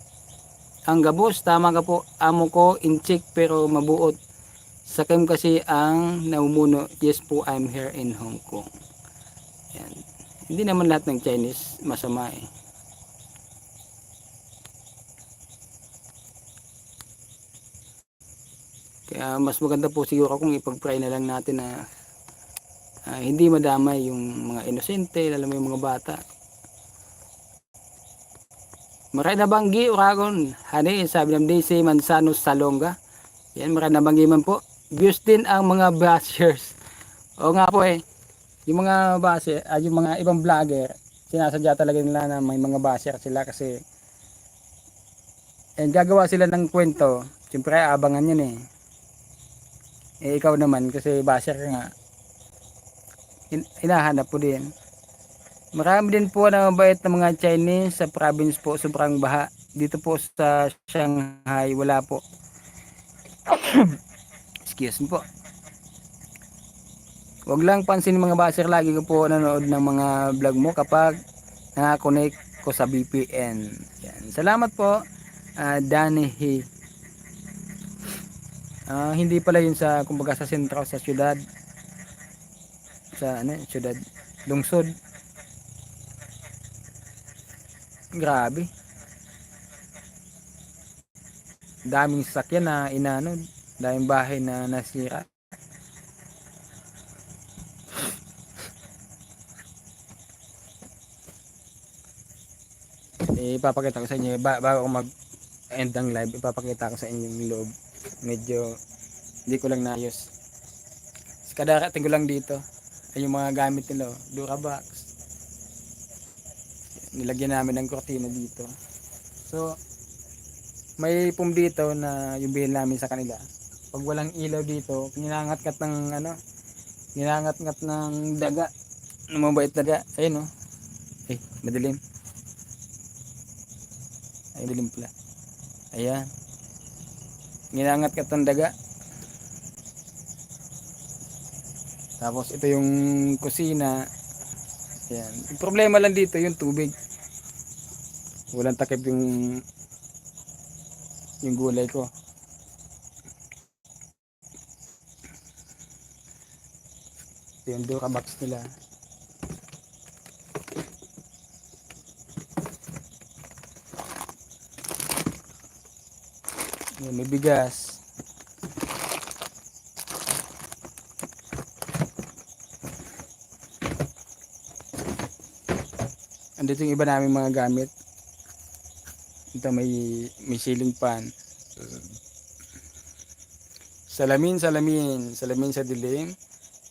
ang gabos. Tama ka po. Amo ko inchik pero mabuot. Sakim kasi ang naumuno. Yes po, I'm here in Hong Kong. Yan. Hindi naman lahat ng Chinese masama eh. Kaya mas maganda po siguro kung ipag-pray na lang natin na hindi madamay yung mga inosente, lalo mo yung mga bata. Maray na banggi, Uragon, Hani, sabi ng DC Manzano Salonga. Yan, maray na banggi man po. Views din ang mga bashers. O nga po eh, yung mga basher, yung mga ibang vlogger, sinasadya talaga nila na may mga basher sila kasi gagawa sila ng kwento. Siyempre abangan yun eh. Ikaw naman kasi basher ka nga, hinahanap po din. Marami din po na mabait na mga Chinese sa province po, sobrang baha. Dito po sa Shanghai wala po. Excuse me po. Huwag lang pansin mga basher, lagi ko po nanood ng mga vlog mo kapag nakakonect ko sa VPN. Yan. Salamat po, Danihi. Hindi pala yun sa, kumbaga sa sentro, sa syudad. Sa ano, syudad, lungsod. Grabe. Daming sasakyan na inanod. Daming bahay na nasira. Ipapakita ko sa inyo bago ako mag-end ng live, ipapakita ko sa inyo yung loob. Medyo hindi ko lang naayos. Kadarating ko lang dito ay yung mga gamit nila, Durabox. Nilagyan namin ng kortina dito. So may pum dito na yung bilhin namin sa kanila. Pag walang ilaw dito, ninangat-ngat ng ano, ninangat-ngat ng daga. Mabait daga. Ayun oh. Madilim. Ay, dilim pala. Ayan. Ninangat-ngat ng daga. Tapos ito yung kusina. Ayan. Yung problema lang dito yung tubig. Walang takip yung gulay ko. Ito yung Durabox nila. Ayan, may bigas. Andito yung iba namin mga gamit. Ito may ceiling fan. Salamin sa dilim.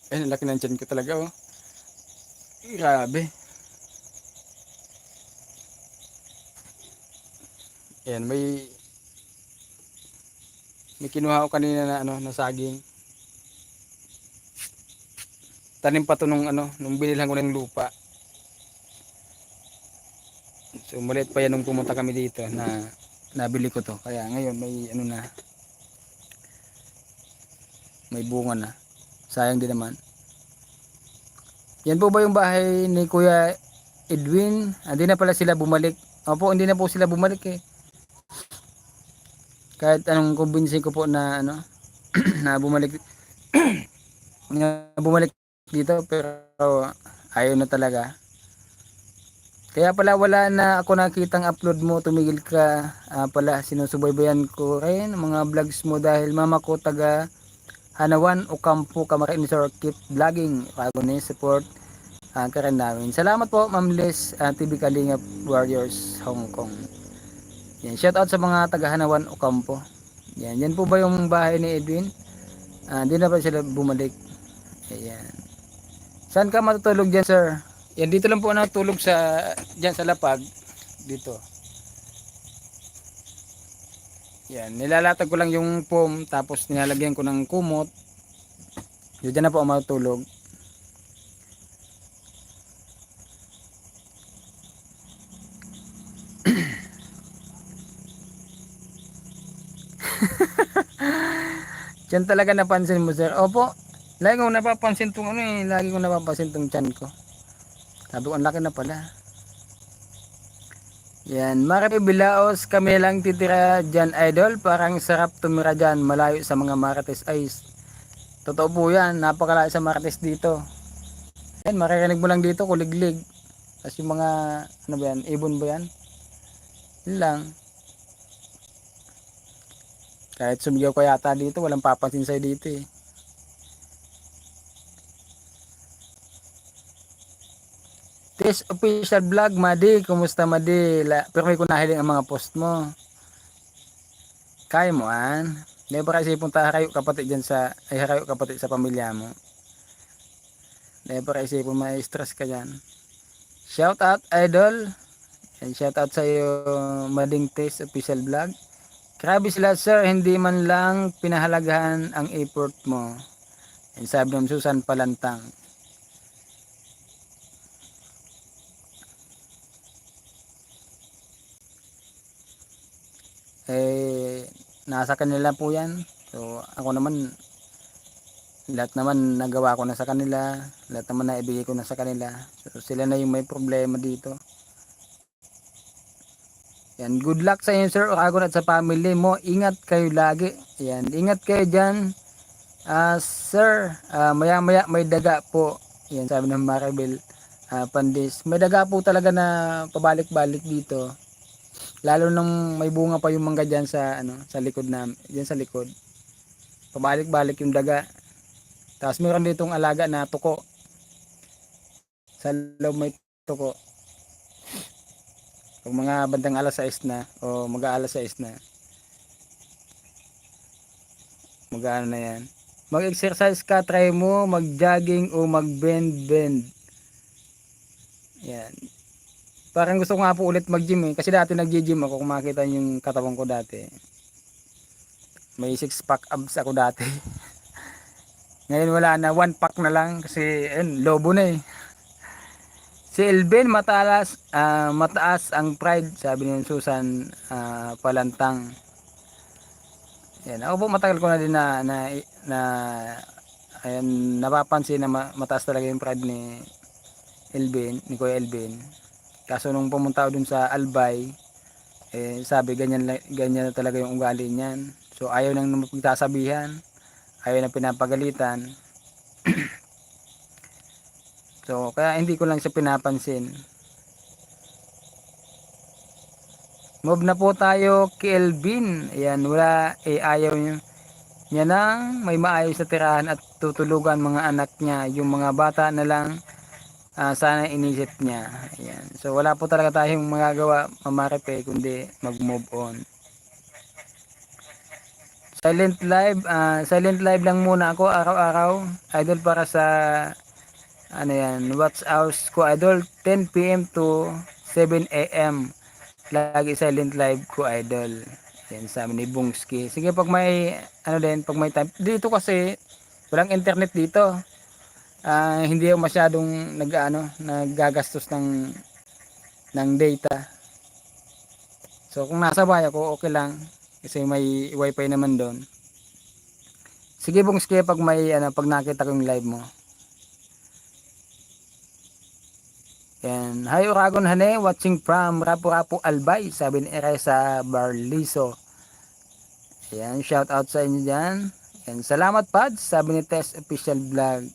Ang laki ng tiyan ko talaga oh. Grabe. Ayan, may kinuha ko kanina na ano, na saging. Tanim pa to nung ano, nung binilhan ko ng lupa. So maliit pa yan nung pumunta kami dito na nabili ko to. Kaya ngayon may ano na, may bunga na. Sayang din naman. Yan po ba yung bahay ni Kuya Edwin? Hindi na pala sila bumalik. Opo, hindi na po sila bumalik eh. Kahit anong kumbinsin ko po na ano, na bumalik na bumalik dito, pero ayaw na talaga. Kaya pala wala na ako nakitang upload mo, tumigil ka. Pala sinusubaybayan ko rin mga vlogs mo dahil mama ko taga Hanawan o Campo Camarines, or keep vlogging. Bago na support ka rin namin. Salamat po Ma'am Liz, TV Kalingap Warriors Hong Kong. Yan, shout out sa mga taga Hanawan o Campo. Yan po ba yung bahay ni Edwin? Hindi na pa sila bumalik. Ayan. Saan ka matutulog dyan, sir? Yan, dito lang po natulog dyan sa lapag. Dito. Yan, nilalatag ko lang yung foam, tapos nilalagyan ko ng kumot. Dyan na po ako matutulog. Diyan talaga napansin mo, sir. Opo. Lagi ko napapansin tong ano eh. Lagi ko napapansin tong tiyan ko. Sabi ko, ang laki na pala. Yan. Marapi Bilaos, kami lang titira dyan, idol. Parang sarap tumira dyan. Malayo sa mga Marites. Ay, totoo po yan. Napakalayo sa Marites dito. Yan, maririnig mo lang dito, kuliglig. Tapos yung mga, ano ba yan? Ibon ba yan? Yun lang. Kahit sumigaw ko yata dito, walang papansin sa'yo dito eh. This official vlog, Madi. Kumusta, Madi? Pero may kunahiling ang mga post mo. Kaya mo, an? Hindi ba kasi punta kayo kapatid dyan kayo kapatid sa pamilya mo? Hindi ba kasi may stress ka dyan? Shout out, idol. And shout out sa iyo, Mading Taste official vlog. Grabe sila, sir. Hindi man lang pinahalagahan ang effort mo. And sabi ng Susan Palantang. Nasa kanila po yan. So ako naman, lahat naman nagawa ko na sa kanila, lahat naman naibigay ko na sa kanila. So sila na yung may problema dito. Yan, good luck sa inyo, sir Agon, at sa family mo. Ingat kayo lagi. Yan, ingat kayo dyan. Sir, maya maya may daga po. Yan, sabi ng Maribel Pandis. May daga po talaga na pabalik-balik dito. Lalo nung may bunga pa yung mangga dyan sa likod dyan sa likod. Pabalik-balik yung daga. Tapos meron ditong alaga na tuko. Sa loob may tuko. Pag mga bandang alas 6 na, o mag-aalas 6 na, mag-ano na yan. Mag-exercise ka, try mo, mag-jogging o mag-bend. Yan. Parang gusto ko nga po ulit mag-gym eh. Kasi dati nag-gym ako, kung makita yung katawan ko dati. May 6-pack abs ako dati. Ngayon wala na, 1 pack na lang. Kasi lobo na eh. Si Elvin, mataas ang pride, sabi ni Susan Palantang. Yan. Ako po matagal ko na din ayan, napapansin na mataas talaga yung pride ni Kuya Elvin. Kaso nung pumunta ako dun sa Albay, sabi ganyan na talaga yung ugali niyan. So ayaw nang mapagsasabihan, ayaw nang pinapagalitan. So kaya hindi ko lang siya pinapansin. Move na po tayo kay Elvin. Ayan, ayaw niya nang may maayos na tirahan at tutulugan mga anak niya. Yung mga bata na lang sana inisip niya. Ayan. So wala po talaga tayong magagawa, mamaripe, kundi mag-move on. Silent live lang muna ako araw-araw, idol, para sa watch hours ko, idol, 10 PM to 7 AM. lagi silent live ko idol. Yan sabi ni Bungski. Sige pag may ano din, pag may time. Dito kasi walang internet dito. Hindi ako masyadong naggagastos ng data. So kung nasa bahay ako okay lang kasi may wifi naman doon. Sige Bungski pag may pag nakita ko yung live mo. Yan. Hi Uragon Hane, watching from Rapu-Rapu Albay, sabi ni Eresa Barliso. Yan, shout out sa inyo dyan. Yan, salamat Pads, sabi ni Tess Official Vlog.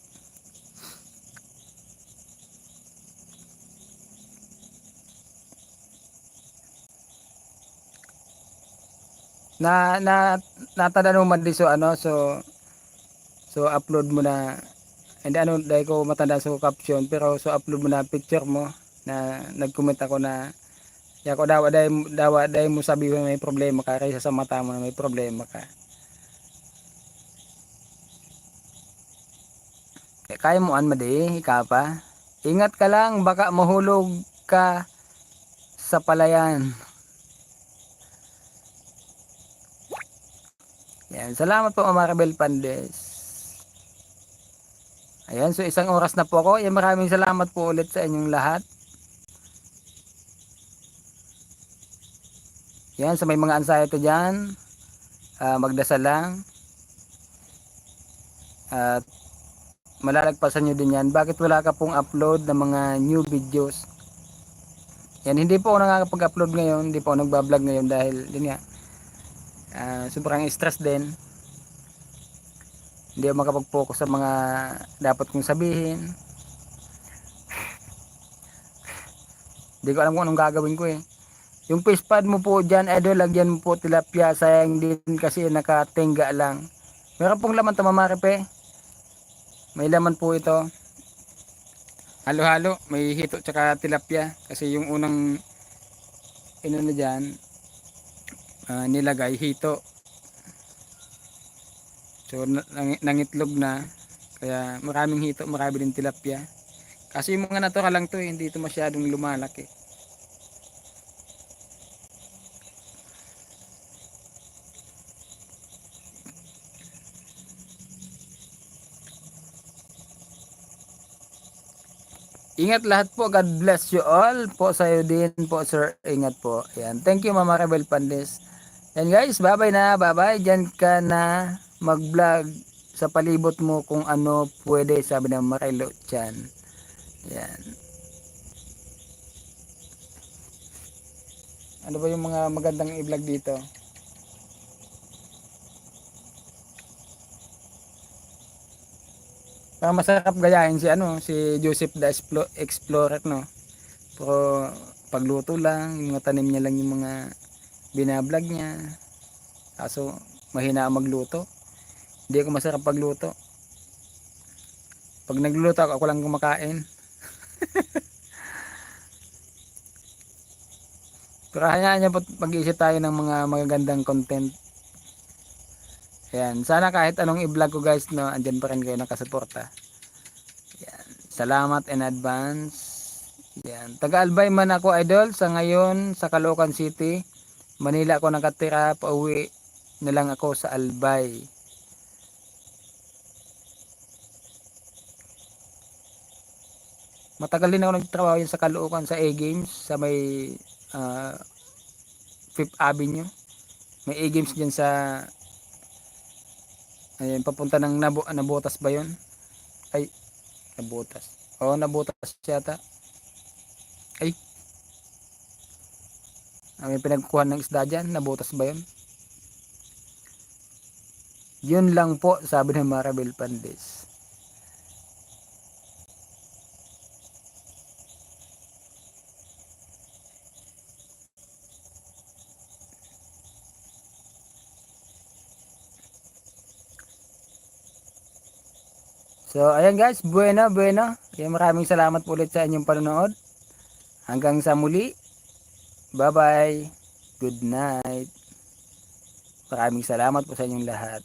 Natanda mo din so upload mo na hindi dahil ko matanda sa caption pero so upload mo na picture mo na nag-comment ako na ya ko daw mo sabi mo may problema ka kaysa sa mata mo na may problema ka. Kaya mo madi ika pa. Ingat ka lang baka mahulog ka sa palayan. Yan, salamat po Maribel Pandes. Ayan, so 1 oras na po ako. Yan, maraming salamat po ulit sa inyong lahat. Yan, sa may mga anxiety dyan, magdasal lang. At malalagpasan nyo din yan. Bakit wala ka pong upload ng mga new videos? Yan, hindi po ako nakakapag-upload ngayon. Hindi po ako nagbablog ngayon dahil din nga. Sobrang stress din. Hindi ako makapag-focus sa mga dapat kong sabihin. Hindi ko alam kung anong gagawin ko eh. Yung fish pad mo po dyan, idol, lagyan mo po tilapia. Sayang din kasi nakatingga lang. Meron pong laman tamamaripe. May laman po ito. Halo-halo. May hito tsaka tilapia. Kasi yung unang na dyan, nilagay hito. So nangitlog na. Kaya maraming hito, marami din tilapia. Kasi yung mga natural lang to eh, hindi ito masyadong lumalaki. Ingat lahat po. God bless you all. Po sa iyo din po sir. Ingat po. Ayan. Thank you Mama Rebel Pandes. Yan guys. Bye bye na. Bye bye. Diyan ka na mag-vlog sa palibot mo kung ano pwede. Sabi ng Marilo Chan. Yan. Ano ba yung mga magandang i-vlog dito? Parang masarap gayahin si Joseph the Explorer no. Pero pagluto lang, yung mga tanim niya lang yung mga binablog niya. Kaso mahina ang magluto. Hindi ako masarap pagluto. Pag nagluluto ako lang kumakain. Pero hayaan niya po mag-iisip tayo ng mga magagandang content. Ayan, sana kahit anong i-vlog ko guys no, andyan pa rin kayo nakasuporta. Ayan, salamat in advance. Ayan, taga-Albay man ako idol, sa ngayon sa Caloocan City. Manila ako nakatira, pauwi na lang ako sa Albay. Matagal din ako nagtrabaho yun sa Caloocan sa A-Games, sa may 5th Avenue. May A-Games dyan sa ayan, papunta ng Nabotas ba yun? Ay, Nabotas. Oo, Nabotas yata. Ay, may pinagkuhan ng isda dyan. Nabotas ba yun? Yun lang po, sabi ng Maribel Pandes. So, ayan guys, bueno. Ayan, maraming salamat po ulit sa inyong panonood. Hanggang sa muli. Bye-bye. Good night. Maraming salamat po sa inyong lahat.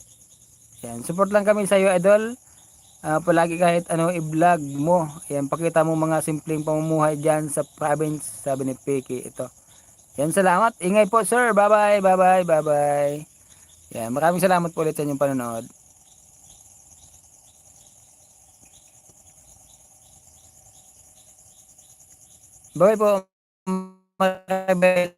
Ayan, support lang kami sa iyo, idol. Palagi kahit ano i-vlog mo. Ayan, pakita mo mga simpleng pamumuhay dyan sa province, sabi ni Peki. Ito. Yan, salamat. Ingay po, sir. Bye-bye, bye-bye, bye-bye. Yan, maraming salamat po ulit sa inyong panonood. Bye po. Bye-bye.